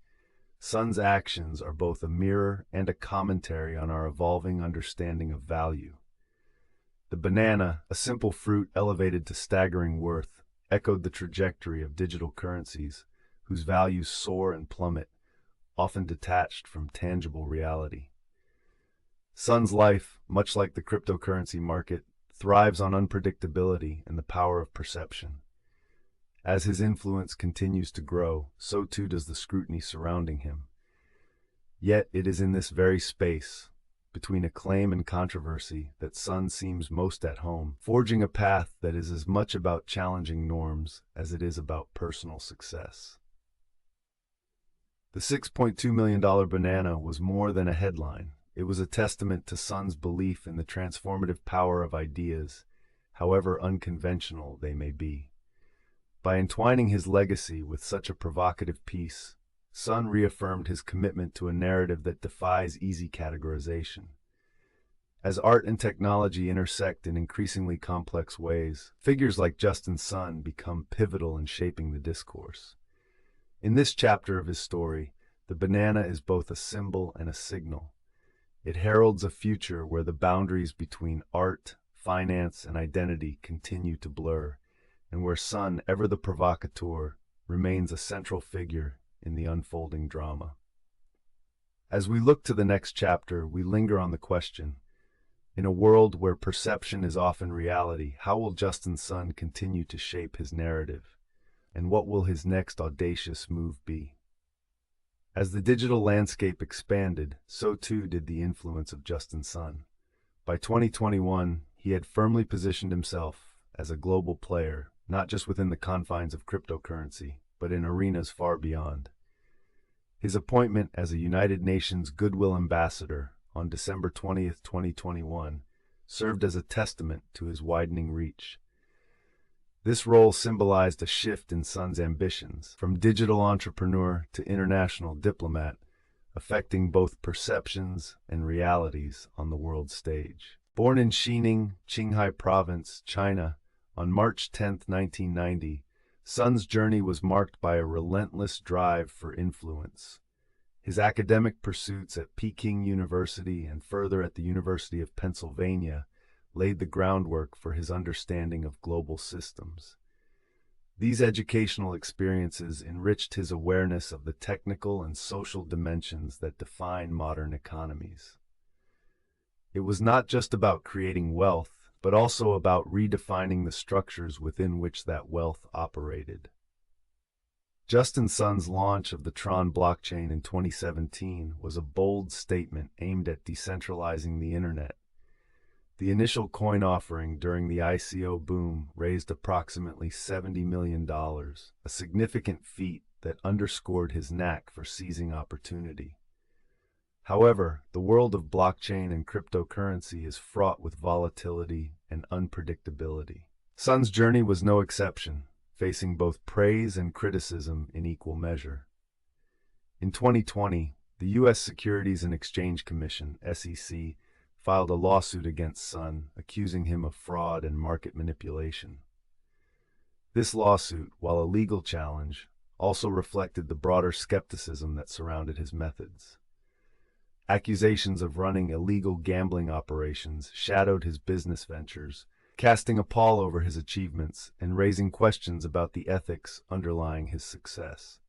A: Sun's actions are both a mirror and a commentary on our evolving understanding of value. The banana, a simple fruit elevated to staggering worth, echoed the trajectory of digital currencies, whose values soar and plummet, often detached from tangible reality. Sun's life, much like the cryptocurrency market, thrives on unpredictability and the power of perception. As his influence continues to grow, so too does the scrutiny surrounding him. Yet it is in this very space, between acclaim and controversy, that Sun seems most at home, forging a path that is as much about challenging norms as it is about personal success. The $6.2 million banana was more than a headline. It was a testament to Sun's belief in the transformative power of ideas, however unconventional they may be. By entwining his legacy with such a provocative piece, Sun reaffirmed his commitment to a narrative that defies easy categorization. As art and technology intersect in increasingly complex ways, figures like Justin Sun become pivotal in shaping the discourse. In this chapter of his story, the banana is both a symbol and a signal. It heralds a future where the boundaries between art, finance, and identity continue to blur, and where Sun, ever the provocateur, remains a central figure in the unfolding drama. As we look to the next chapter, we linger on the question, in a world where perception is often reality, how will Justin Sun continue to shape his narrative? And what will his next audacious move be? As the digital landscape expanded, so too did the influence of Justin Sun. By 2021, he had firmly positioned himself as a global player, not just within the confines of cryptocurrency, but in arenas far beyond. His appointment as a United Nations Goodwill Ambassador on December 20th, 2021, served as a testament to his widening reach. This role symbolized a shift in Sun's ambitions, from digital entrepreneur to international diplomat, affecting both perceptions and realities on the world stage. Born in Xining, Qinghai Province, China, on March 10, 1990, Sun's journey was marked by a relentless drive for influence. His academic pursuits at Peking University and further at the University of Pennsylvania laid the groundwork for his understanding of global systems. These educational experiences enriched his awareness of the technical and social dimensions that define modern economies. It was not just about creating wealth, but also about redefining the structures within which that wealth operated. Justin Sun's launch of the Tron blockchain in 2017 was a bold statement aimed at decentralizing the internet. The initial coin offering during the ICO boom raised approximately $70 million, a significant feat that underscored his knack for seizing opportunity. However, the world of blockchain and cryptocurrency is fraught with volatility and unpredictability. Sun's journey was no exception, facing both praise and criticism in equal measure. In 2020, the U.S. Securities and Exchange Commission, SEC, filed a lawsuit against Sun, accusing him of fraud and market manipulation. This lawsuit, while a legal challenge, also reflected the broader skepticism that surrounded his methods. Accusations of running illegal gambling operations shadowed his business ventures, casting a pall over his achievements and raising questions about the ethics underlying his success.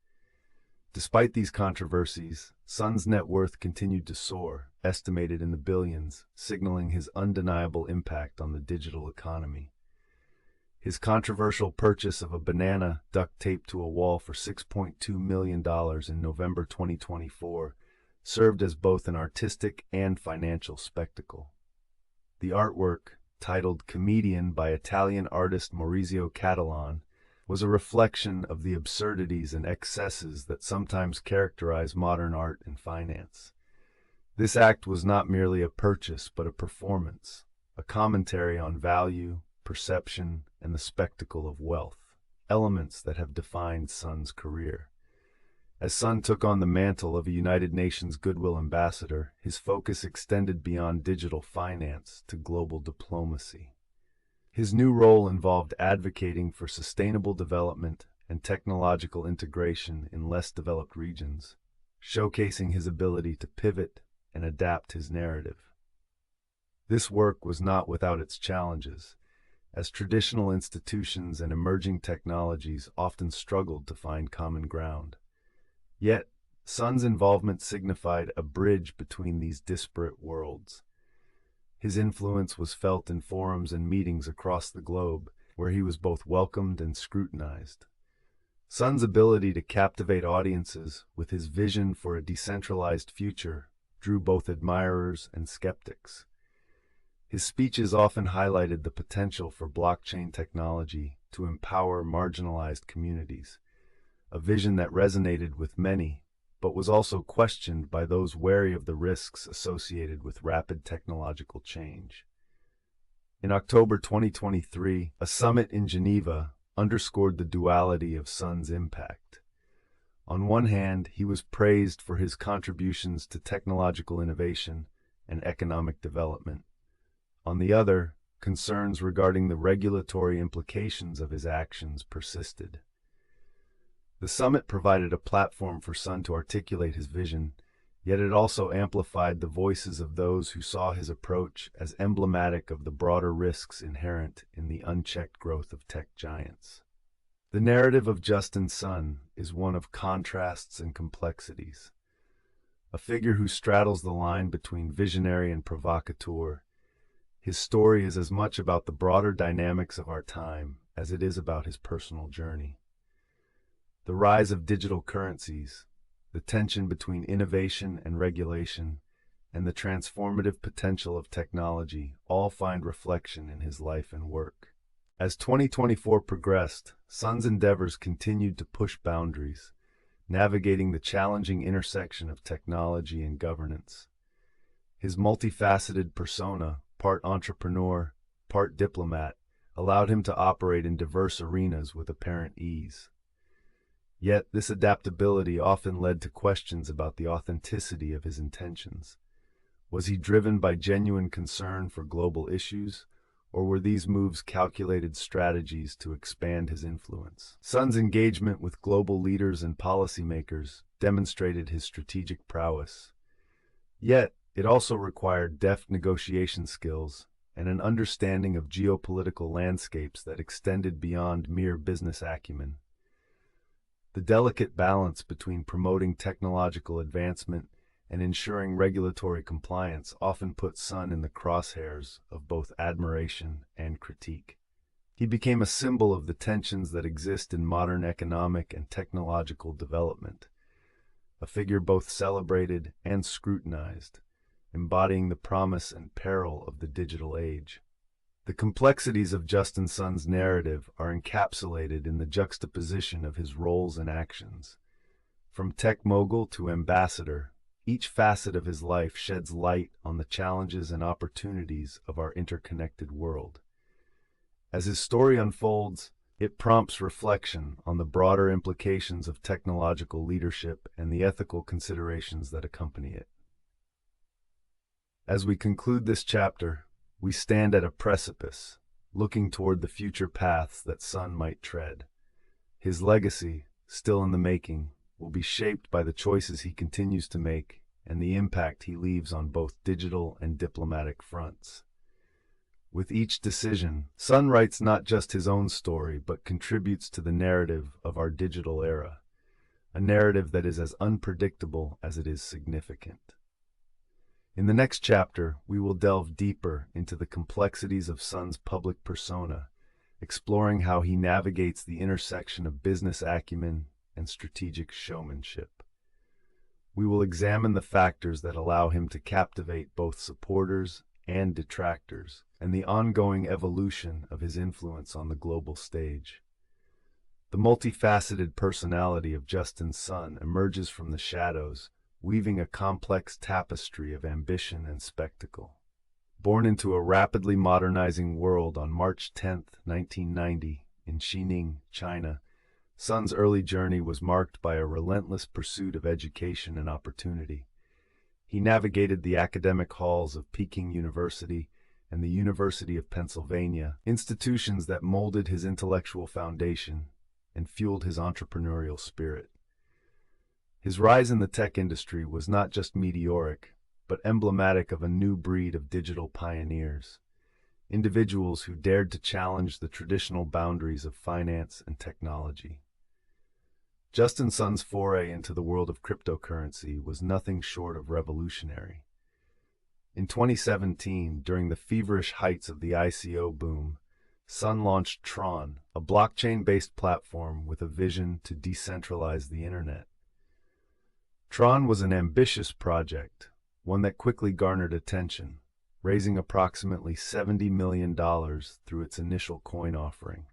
A: Despite these controversies, Sun's net worth continued to soar, estimated in the billions, signaling his undeniable impact on the digital economy. His controversial purchase of a banana duct taped to a wall for $6.2 million in November 2024 served as both an artistic and financial spectacle. The artwork, titled Comedian by Italian artist Maurizio Catalan, was a reflection of the absurdities and excesses that sometimes characterize modern art and finance. This act was not merely a purchase, but a performance, a commentary on value, perception, and the spectacle of wealth, elements that have defined Sun's career. As Sun took on the mantle of a United Nations Goodwill Ambassador, his focus extended beyond digital finance to global diplomacy. His new role involved advocating for sustainable development and technological integration in less developed regions, showcasing his ability to pivot and adapt his narrative. This work was not without its challenges, as traditional institutions and emerging technologies often struggled to find common ground. Yet, Sun's involvement signified a bridge between these disparate worlds. His influence was felt in forums and meetings across the globe, where he was both welcomed and scrutinized. Sun's ability to captivate audiences with his vision for a decentralized future drew both admirers and skeptics. His speeches often highlighted the potential for blockchain technology to empower marginalized communities, a vision that resonated with many, but was also questioned by those wary of the risks associated with rapid technological change. In October 2023, a summit in Geneva underscored the duality of Sun's impact. On one hand, he was praised for his contributions to technological innovation and economic development. On the other, concerns regarding the regulatory implications of his actions persisted. The summit provided a platform for Sun to articulate his vision, yet it also amplified the voices of those who saw his approach as emblematic of the broader risks inherent in the unchecked growth of tech giants. The narrative of Justin Sun is one of contrasts and complexities. A figure who straddles the line between visionary and provocateur, his story is as much about the broader dynamics of our time as it is about his personal journey. The rise of digital currencies, the tension between innovation and regulation, and the transformative potential of technology all find reflection in his life and work. As 2024 progressed, Sun's endeavors continued to push boundaries, navigating the challenging intersection of technology and governance. His multifaceted persona, part entrepreneur, part diplomat, allowed him to operate in diverse arenas with apparent ease. Yet, this adaptability often led to questions about the authenticity of his intentions. Was he driven by genuine concern for global issues, or were these moves calculated strategies to expand his influence? Sun's engagement with global leaders and policymakers demonstrated his strategic prowess. Yet, it also required deft negotiation skills and an understanding of geopolitical landscapes that extended beyond mere business acumen. The delicate balance between promoting technological advancement and ensuring regulatory compliance often put Sun in the crosshairs of both admiration and critique. He became a symbol of the tensions that exist in modern economic and technological development, a figure both celebrated and scrutinized, embodying the promise and peril of the digital age. The complexities of Justin Sun's narrative are encapsulated in the juxtaposition of his roles and actions. From tech mogul to ambassador, each facet of his life sheds light on the challenges and opportunities of our interconnected world. As his story unfolds, it prompts reflection on the broader implications of technological leadership and the ethical considerations that accompany it. As we conclude this chapter, we stand at a precipice, looking toward the future paths that Sun might tread. His legacy, still in the making, will be shaped by the choices he continues to make and the impact he leaves on both digital and diplomatic fronts. With each decision, Sun writes not just his own story, but contributes to the narrative of our digital era, a narrative that is as unpredictable as it is significant. In the next chapter, we will delve deeper into the complexities of Sun's public persona, exploring how he navigates the intersection of business acumen and strategic showmanship. We will examine the factors that allow him to captivate both supporters and detractors, and the ongoing evolution of his influence on the global stage. The multifaceted personality of Justin Sun emerges from the shadows, weaving a complex tapestry of ambition and spectacle. Born into a rapidly modernizing world on March 10, 1990, in Xining, China, Sun's early journey was marked by a relentless pursuit of education and opportunity. He navigated the academic halls of Peking University and the University of Pennsylvania, institutions that molded his intellectual foundation and fueled his entrepreneurial spirit. His rise in the tech industry was not just meteoric, but emblematic of a new breed of digital pioneers, individuals who dared to challenge the traditional boundaries of finance and technology. Justin Sun's foray into the world of cryptocurrency was nothing short of revolutionary. In 2017, during the feverish heights of the ICO boom, Sun launched Tron, a blockchain-based platform with a vision to decentralize the internet. Tron was an ambitious project, one that quickly garnered attention, raising approximately $70 million through its initial coin offering.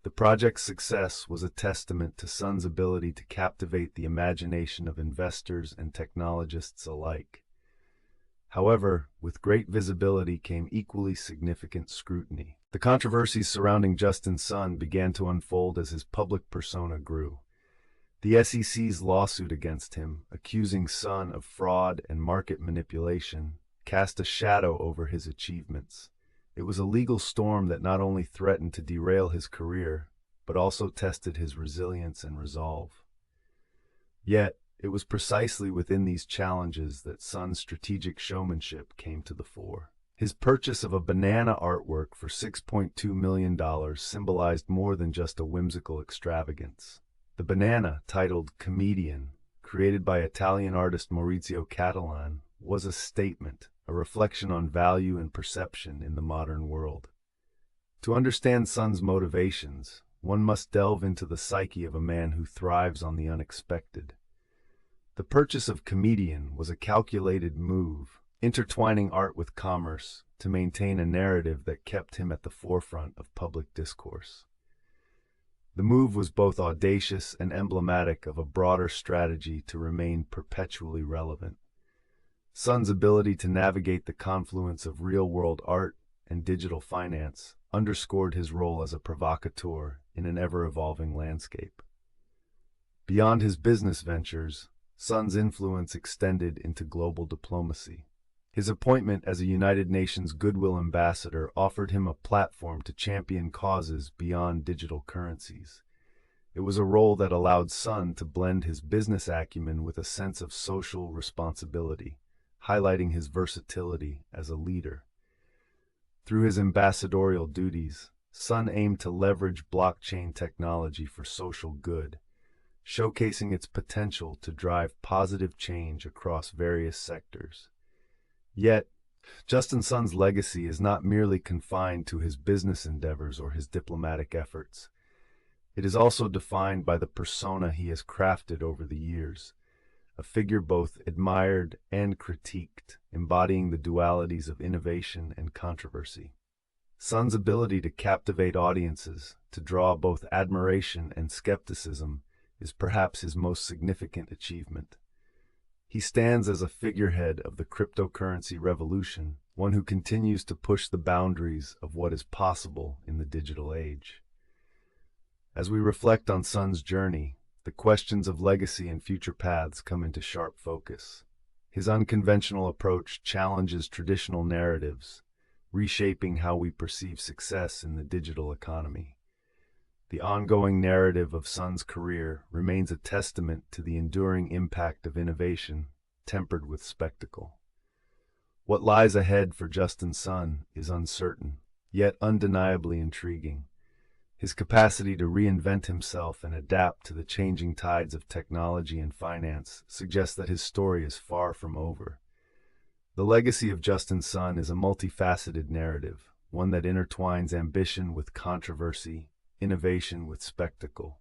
A: The project's success was a testament to Sun's ability to captivate the imagination of investors and technologists alike. However, with great visibility came equally significant scrutiny. The controversies surrounding Justin Sun began to unfold as his public persona grew. The SEC's lawsuit against him, accusing Sun of fraud and market manipulation, cast a shadow over his achievements. It was a legal storm that not only threatened to derail his career, but also tested his resilience and resolve. Yet, it was precisely within these challenges that Sun's strategic showmanship came to the fore. His purchase of a banana artwork for $6.2 million symbolized more than just a whimsical extravagance. The banana, titled Comedian, created by Italian artist Maurizio Cattelan, was a statement, a reflection on value and perception in the modern world. To understand Sun's motivations, one must delve into the psyche of a man who thrives on the unexpected. The purchase of Comedian was a calculated move, intertwining art with commerce to maintain a narrative that kept him at the forefront of public discourse. The move was both audacious and emblematic of a broader strategy to remain perpetually relevant. Sun's ability to navigate the confluence of real-world art and digital finance underscored his role as a provocateur in an ever-evolving landscape. Beyond his business ventures, Sun's influence extended into global diplomacy. His appointment as a United Nations Goodwill Ambassador offered him a platform to champion causes beyond digital currencies. It was a role that allowed Sun to blend his business acumen with a sense of social responsibility, highlighting his versatility as a leader. Through his ambassadorial duties, Sun aimed to leverage blockchain technology for social good, showcasing its potential to drive positive change across various sectors. Yet, Justin Sun's legacy is not merely confined to his business endeavors or his diplomatic efforts. It is also defined by the persona he has crafted over the years, a figure both admired and critiqued, embodying the dualities of innovation and controversy. Sun's ability to captivate audiences, to draw both admiration and skepticism, is perhaps his most significant achievement. He stands as a figurehead of the cryptocurrency revolution, one who continues to push the boundaries of what is possible in the digital age. As we reflect on Sun's journey, the questions of legacy and future paths come into sharp focus. His unconventional approach challenges traditional narratives, reshaping how we perceive success in the digital economy. The ongoing narrative of Sun's career remains a testament to the enduring impact of innovation, tempered with spectacle. What lies ahead for Justin Sun is uncertain, yet undeniably intriguing. His capacity to reinvent himself and adapt to the changing tides of technology and finance suggests that his story is far from over. The legacy of Justin Sun is a multifaceted narrative, one that intertwines ambition with controversy, innovation with spectacle.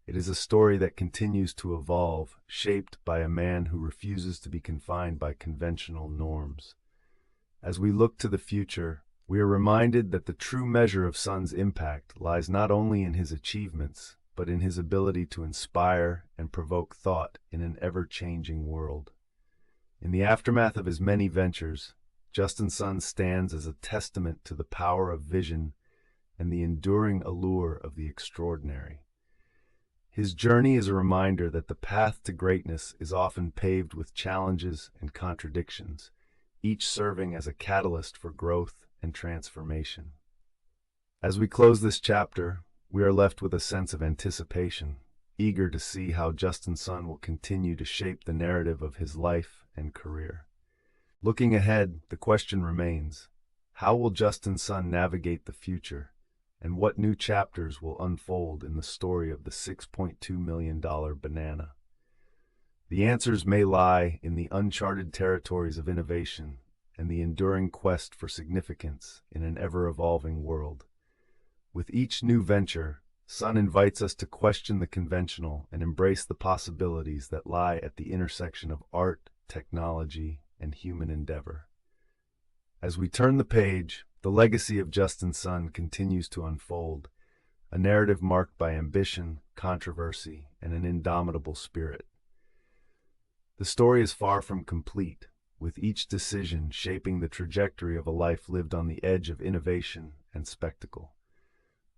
A: It is a story that continues to evolve, shaped by a man who refuses to be confined by conventional norms. As we look to the future, we are reminded that the true measure of Sun's impact lies not only in his achievements, but in his ability to inspire and provoke thought in an ever-changing world. In the aftermath of his many ventures, Justin Sun stands as a testament to the power of vision and the enduring allure of the extraordinary. His journey is a reminder that the path to greatness is often paved with challenges and contradictions, each serving as a catalyst for growth and transformation. As we close this chapter, we are left with a sense of anticipation, eager to see how Justin Sun will continue to shape the narrative of his life and career. Looking ahead, the question remains, how will Justin Sun navigate the future? And what new chapters will unfold in the story of the $6.2 million banana? The answers may lie in the uncharted territories of innovation and the enduring quest for significance in an ever-evolving world. With each new venture, Sun invites us to question the conventional and embrace the possibilities that lie at the intersection of art, technology, and human endeavor. As we turn the page, the legacy of Justin Sun continues to unfold, a narrative marked by ambition, controversy, and an indomitable spirit. The story is far from complete, with each decision shaping the trajectory of a life lived on the edge of innovation and spectacle.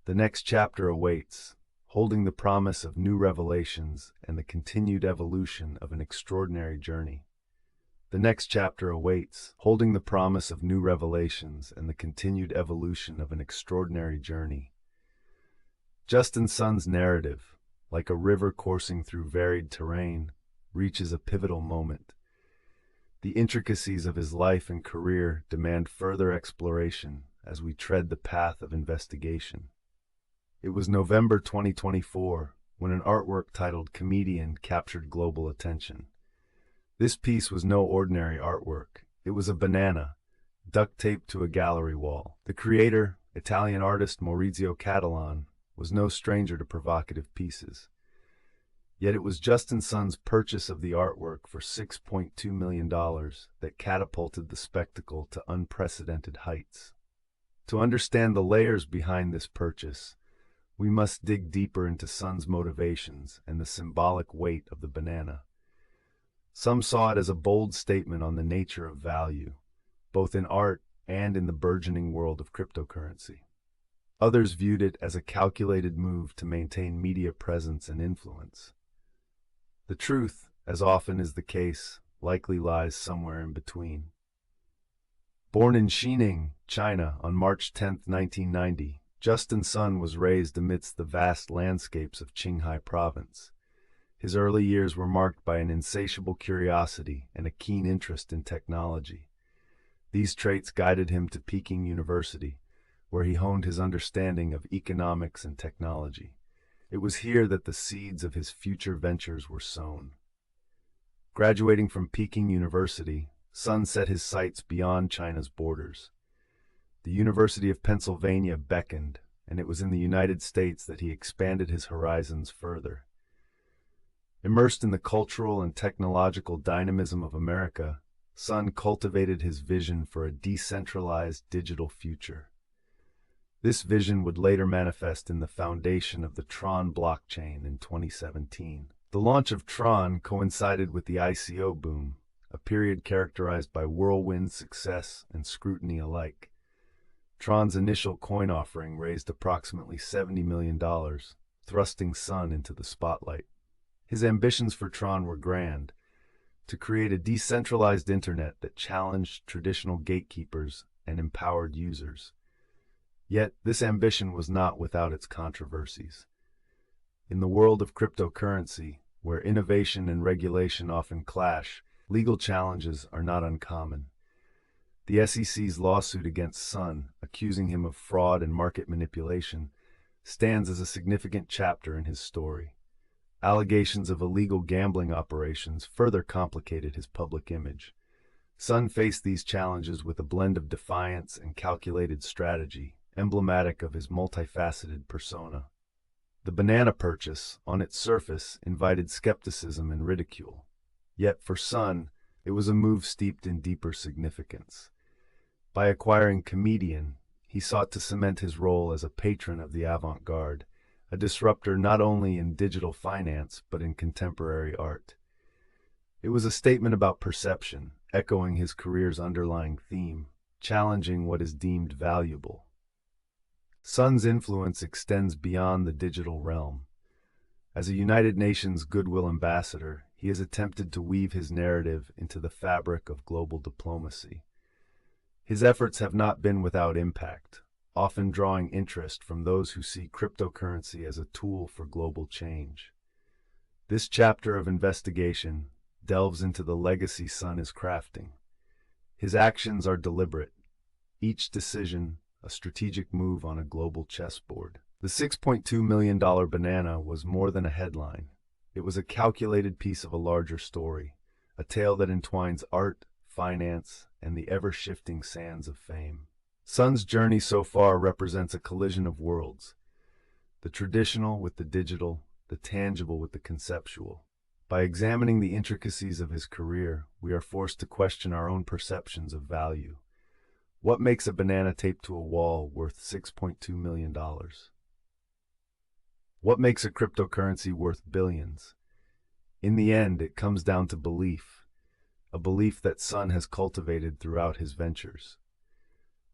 A: The next chapter awaits, holding the promise of new revelations and the continued evolution of an extraordinary journey. The next chapter awaits, holding the promise of new revelations and the continued evolution of an extraordinary journey. Justin Sun's narrative, like a river coursing through varied terrain, reaches a pivotal moment. The intricacies of his life and career demand further exploration as we tread the path of investigation. It was November 2024 when an artwork titled "Comedian" captured global attention. This piece was no ordinary artwork. It was a banana, duct taped to a gallery wall. The creator, Italian artist Maurizio Catalan, was no stranger to provocative pieces. Yet it was Justin Sun's purchase of the artwork for $6.2 million that catapulted the spectacle to unprecedented heights. To understand the layers behind this purchase, we must dig deeper into Sun's motivations and the symbolic weight of the banana. Some saw it as a bold statement on the nature of value, both in art and in the burgeoning world of cryptocurrency. Others viewed it as a calculated move to maintain media presence and influence. The truth, as often is the case, likely lies somewhere in between. Born in Xining, China on March 10, 1990, Justin Sun was raised amidst the vast landscapes of Qinghai Province. His early years were marked by an insatiable curiosity and a keen interest in technology. These traits guided him to Peking University, where he honed his understanding of economics and technology. It was here that the seeds of his future ventures were sown. Graduating from Peking University, Sun set his sights beyond China's borders. The University of Pennsylvania beckoned, and it was in the United States that he expanded his horizons further. Immersed in the cultural and technological dynamism of America, Sun cultivated his vision for a decentralized digital future. This vision would later manifest in the foundation of the Tron blockchain in 2017. The launch of Tron coincided with the ICO boom, a period characterized by whirlwind success and scrutiny alike. Tron's initial coin offering raised approximately $70 million, thrusting Sun into the spotlight. His ambitions for Tron were grand: to create a decentralized internet that challenged traditional gatekeepers and empowered users. Yet, this ambition was not without its controversies. In the world of cryptocurrency, where innovation and regulation often clash, legal challenges are not uncommon. The SEC's lawsuit against Sun, accusing him of fraud and market manipulation, stands as a significant chapter in his story. Allegations of illegal gambling operations further complicated his public image. Sun faced these challenges with a blend of defiance and calculated strategy, emblematic of his multifaceted persona. The banana purchase, on its surface, invited skepticism and ridicule. Yet for Sun, it was a move steeped in deeper significance. By acquiring Comedian, he sought to cement his role as a patron of the avant-garde, a disruptor not only in digital finance but in contemporary art. It was a statement about perception, echoing his career's underlying theme, challenging what is deemed valuable. Sun's influence extends beyond the digital realm. As a United Nations Goodwill Ambassador, he has attempted to weave his narrative into the fabric of global diplomacy. His efforts have not been without impact, often drawing interest from those who see cryptocurrency as a tool for global change. This chapter of investigation delves into the legacy Sun is crafting. His actions are deliberate, each decision a strategic move on a global chessboard. The $6.2 million banana was more than a headline. It was a calculated piece of a larger story, a tale that entwines art, finance, and the ever-shifting sands of fame. Sun's journey so far represents a collision of worlds, the traditional with the digital, the tangible with the conceptual. By examining the intricacies of his career, we are forced to question our own perceptions of value. What makes a banana taped to a wall worth $6.2 million? What makes a cryptocurrency worth billions? In the end, it comes down to belief, a belief that Sun has cultivated throughout his ventures.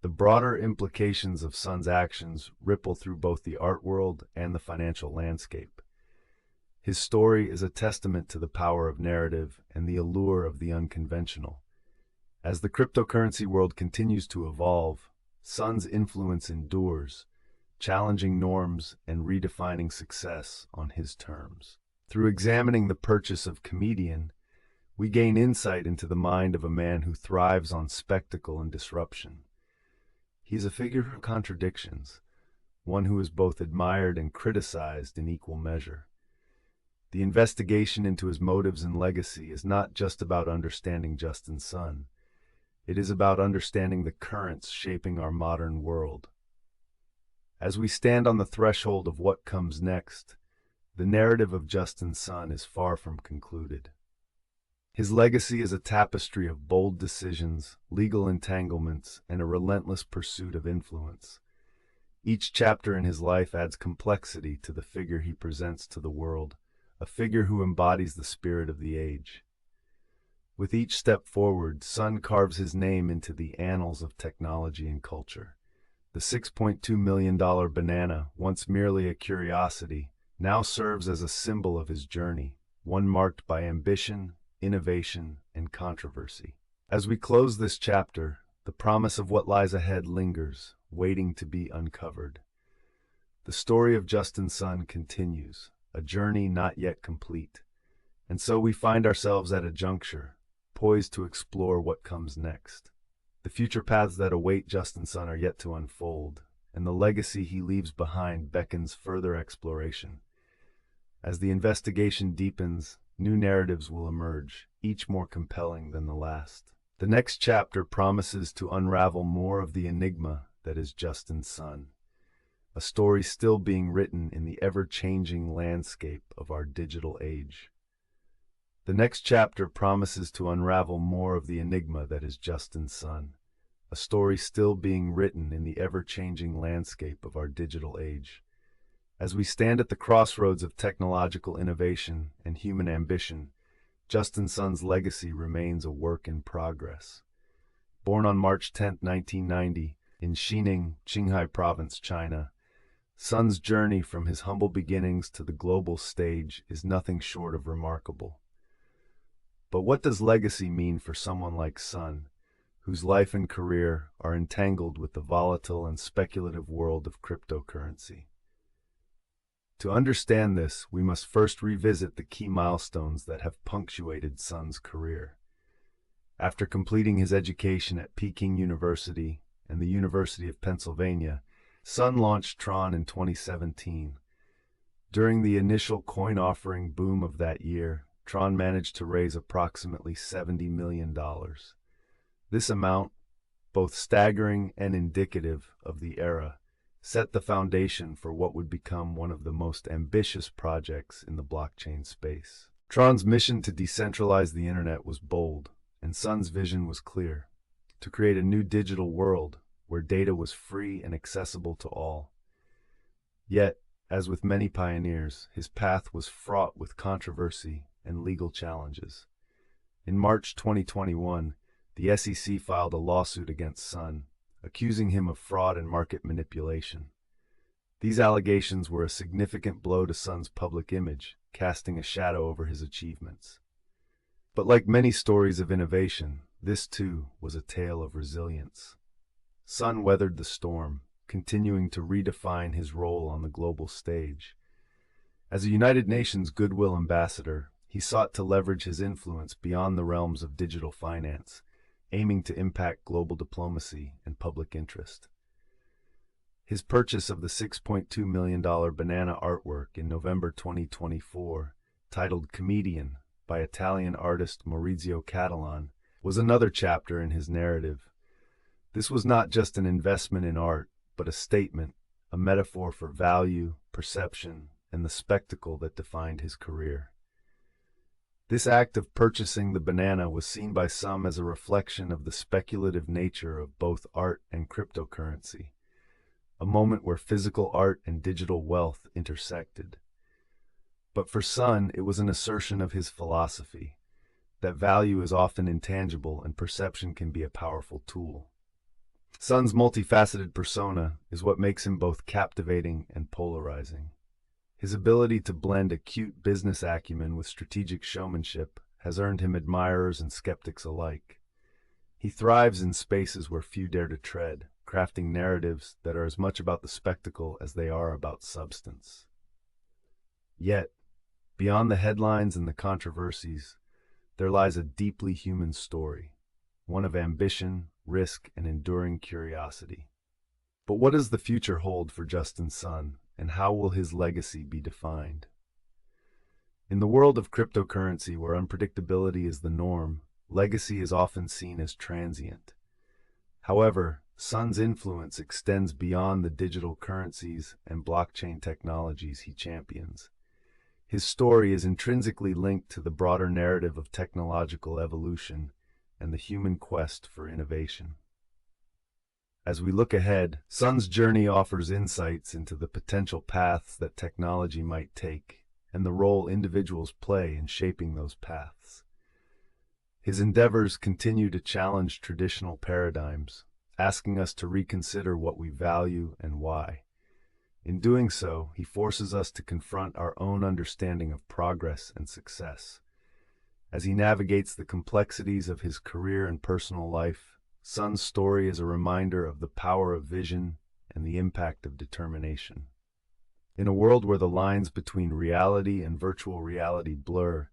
A: The broader implications of Sun's actions ripple through both the art world and the financial landscape. His story is a testament to the power of narrative and the allure of the unconventional. As the cryptocurrency world continues to evolve, Sun's influence endures, challenging norms and redefining success on his terms. Through examining the purchase of Comedian, we gain insight into the mind of a man who thrives on spectacle and disruption. He is a figure of contradictions, one who is both admired and criticized in equal measure. The investigation into his motives and legacy is not just about understanding Justin Sun. It is about understanding the currents shaping our modern world. As we stand on the threshold of what comes next, the narrative of Justin Sun is far from concluded. His legacy is a tapestry of bold decisions, legal entanglements, and a relentless pursuit of influence. Each chapter in his life adds complexity to the figure he presents to the world, a figure who embodies the spirit of the age. With each step forward, Sun carves his name into the annals of technology and culture. The $6.2 million banana, once merely a curiosity, now serves as a symbol of his journey, one marked by ambition, innovation, and controversy. As we close this chapter, the promise of what lies ahead lingers, waiting to be uncovered. The story of Justin Sun continues, a journey not yet complete. And so we find ourselves at a juncture, poised to explore what comes next. The future paths that await Justin Sun are yet to unfold, and the legacy he leaves behind beckons further exploration. As the investigation deepens, new narratives will emerge, each more compelling than the last. The next chapter promises to unravel more of the enigma that is Justin Sun, a story still being written in the ever-changing landscape of our digital age. The next chapter promises to unravel more of the enigma that is Justin Sun, a story still being written in the ever-changing landscape of our digital age. As we stand at the crossroads of technological innovation and human ambition, Justin Sun's legacy remains a work in progress. Born on March 10, 1990, in Xining, Qinghai Province, China, Sun's journey from his humble beginnings to the global stage is nothing short of remarkable. But what does legacy mean for someone like Sun, whose life and career are entangled with the volatile and speculative world of cryptocurrency? To understand this, we must first revisit the key milestones that have punctuated Sun's career. After completing his education at Peking University and the University of Pennsylvania, Sun launched Tron in 2017. During the initial coin offering boom of that year, Tron managed to raise approximately $70 million. This amount, both staggering and indicative of the era, set the foundation for what would become one of the most ambitious projects in the blockchain space. Tron's mission to decentralize the internet was bold, and Sun's vision was clear: to create a new digital world where data was free and accessible to all. Yet, as with many pioneers, his path was fraught with controversy and legal challenges. In March 2021, the SEC filed a lawsuit against Sun, accusing him of fraud and market manipulation. These allegations were a significant blow to Sun's public image, casting a shadow over his achievements. But like many stories of innovation, this too was a tale of resilience. Sun weathered the storm, continuing to redefine his role on the global stage. As a United Nations Goodwill Ambassador, he sought to leverage his influence beyond the realms of digital finance, aiming to impact global diplomacy and public interest. His purchase of the $6.2 million banana artwork in November 2024, titled Comedian by Italian artist Maurizio Catalan, was another chapter in his narrative. This was not just an investment in art, but a statement, a metaphor for value, perception, and the spectacle that defined his career. This act of purchasing the banana was seen by some as a reflection of the speculative nature of both art and cryptocurrency, a moment where physical art and digital wealth intersected. But for Sun, it was an assertion of his philosophy, that value is often intangible and perception can be a powerful tool. Sun's multifaceted persona is what makes him both captivating and polarizing. His ability to blend acute business acumen with strategic showmanship has earned him admirers and skeptics alike. He thrives in spaces where few dare to tread, crafting narratives that are as much about the spectacle as they are about substance. Yet, beyond the headlines and the controversies, there lies a deeply human story, one of ambition, risk, and enduring curiosity. But what does the future hold for Justin Sun, and how will his legacy be defined? In the world of cryptocurrency, where unpredictability is the norm, legacy is often seen as transient. However, Sun's influence extends beyond the digital currencies and blockchain technologies he champions. His story is intrinsically linked to the broader narrative of technological evolution and the human quest for innovation. As we look ahead, Sun's journey offers insights into the potential paths that technology might take and the role individuals play in shaping those paths. His endeavors continue to challenge traditional paradigms, asking us to reconsider what we value and why. In doing so, he forces us to confront our own understanding of progress and success. As he navigates the complexities of his career and personal life, Sun's story is a reminder of the power of vision and the impact of determination. In a world where the lines between reality and virtual reality blur,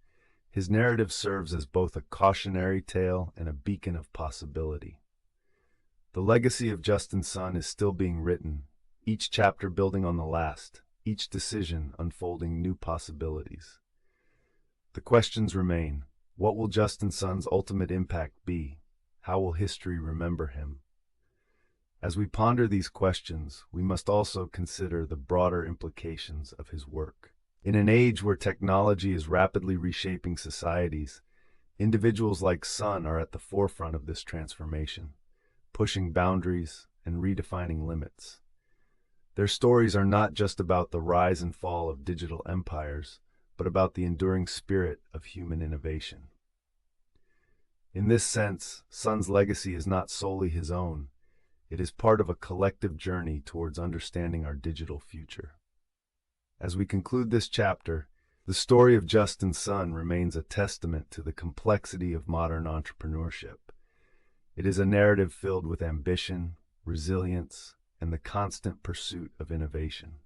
A: his narrative serves as both a cautionary tale and a beacon of possibility. The legacy of Justin Sun is still being written, each chapter building on the last, each decision unfolding new possibilities. The questions remain: what will Justin Sun's ultimate impact be? How will history remember him? As we ponder these questions, we must also consider the broader implications of his work. In an age where technology is rapidly reshaping societies, individuals like Sun are at the forefront of this transformation, pushing boundaries and redefining limits. Their stories are not just about the rise and fall of digital empires, but about the enduring spirit of human innovation. In this sense, Sun's legacy is not solely his own. It is part of a collective journey towards understanding our digital future. As we conclude this chapter, the story of Justin Sun remains a testament to the complexity of modern entrepreneurship. It is a narrative filled with ambition, resilience, and the constant pursuit of innovation.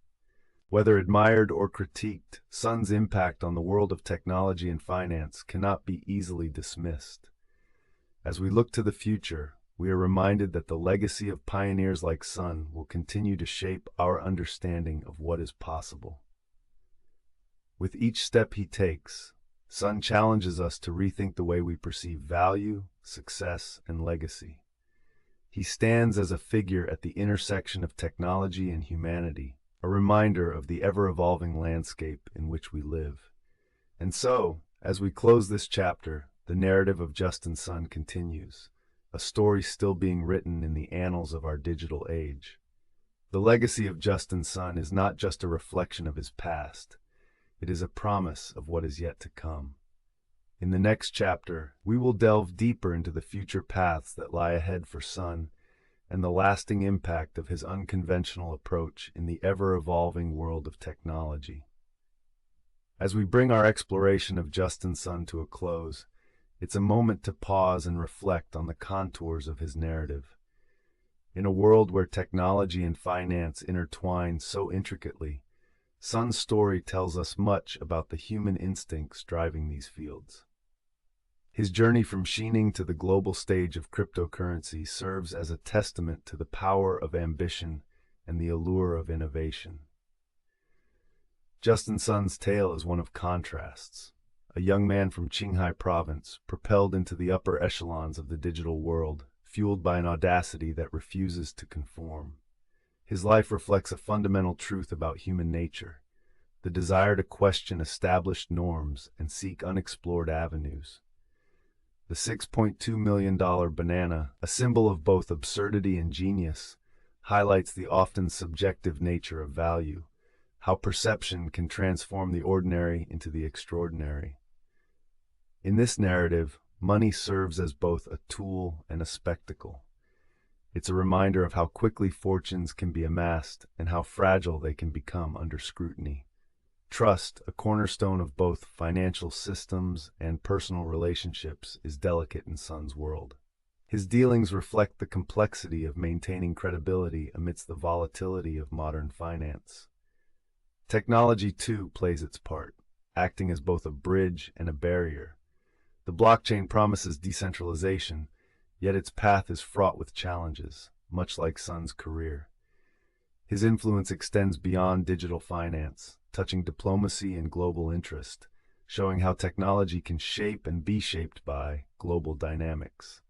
A: Whether admired or critiqued, Sun's impact on the world of technology and finance cannot be easily dismissed. As we look to the future, we are reminded that the legacy of pioneers like Sun will continue to shape our understanding of what is possible. With each step he takes, Sun challenges us to rethink the way we perceive value, success, and legacy. He stands as a figure at the intersection of technology and humanity, a reminder of the ever-evolving landscape in which we live. And so, as we close this chapter, the narrative of Justin Sun continues, a story still being written in the annals of our digital age. The legacy of Justin Sun is not just a reflection of his past, it is a promise of what is yet to come. In the next chapter, we will delve deeper into the future paths that lie ahead for Sun and the lasting impact of his unconventional approach in the ever-evolving world of technology. As we bring our exploration of Justin Sun to a close, it's a moment to pause and reflect on the contours of his narrative. In a world where technology and finance intertwine so intricately, Sun's story tells us much about the human instincts driving these fields. His journey from Shining to the global stage of cryptocurrency serves as a testament to the power of ambition and the allure of innovation. Justin Sun's tale is one of contrasts. A young man from Qinghai province, propelled into the upper echelons of the digital world, fueled by an audacity that refuses to conform. His life reflects a fundamental truth about human nature, the desire to question established norms and seek unexplored avenues. The $6.2 million banana, a symbol of both absurdity and genius, highlights the often subjective nature of value, how perception can transform the ordinary into the extraordinary. In this narrative, money serves as both a tool and a spectacle. It's a reminder of how quickly fortunes can be amassed and how fragile they can become under scrutiny. Trust, a cornerstone of both financial systems and personal relationships, is delicate in Sun's world. His dealings reflect the complexity of maintaining credibility amidst the volatility of modern finance. Technology, too, plays its part, acting as both a bridge and a barrier. The blockchain promises decentralization, yet its path is fraught with challenges, much like Sun's career. His influence extends beyond digital finance, touching diplomacy and global interest, showing how technology can shape and be shaped by global dynamics.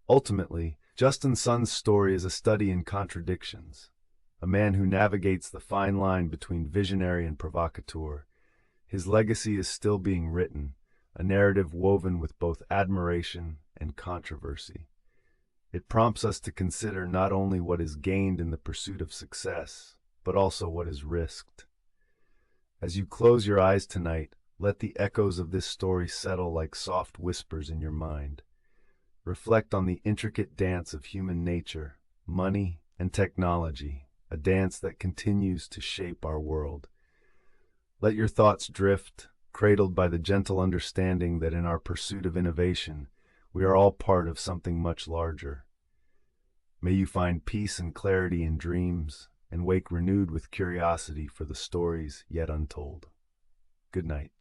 A: Ultimately, Justin Sun's story is a study in contradictions, a man who navigates the fine line between visionary and provocateur. His legacy is still being written, a narrative woven with both admiration and controversy. It prompts us to consider not only what is gained in the pursuit of success, but also what is risked. As you close your eyes tonight, let the echoes of this story settle like soft whispers in your mind. Reflect on the intricate dance of human nature, money, and technology, a dance that continues to shape our world. Let your thoughts drift, cradled by the gentle understanding that in our pursuit of innovation, we are all part of something much larger. May you find peace and clarity in dreams, and wake renewed with curiosity for the stories yet untold. Good night.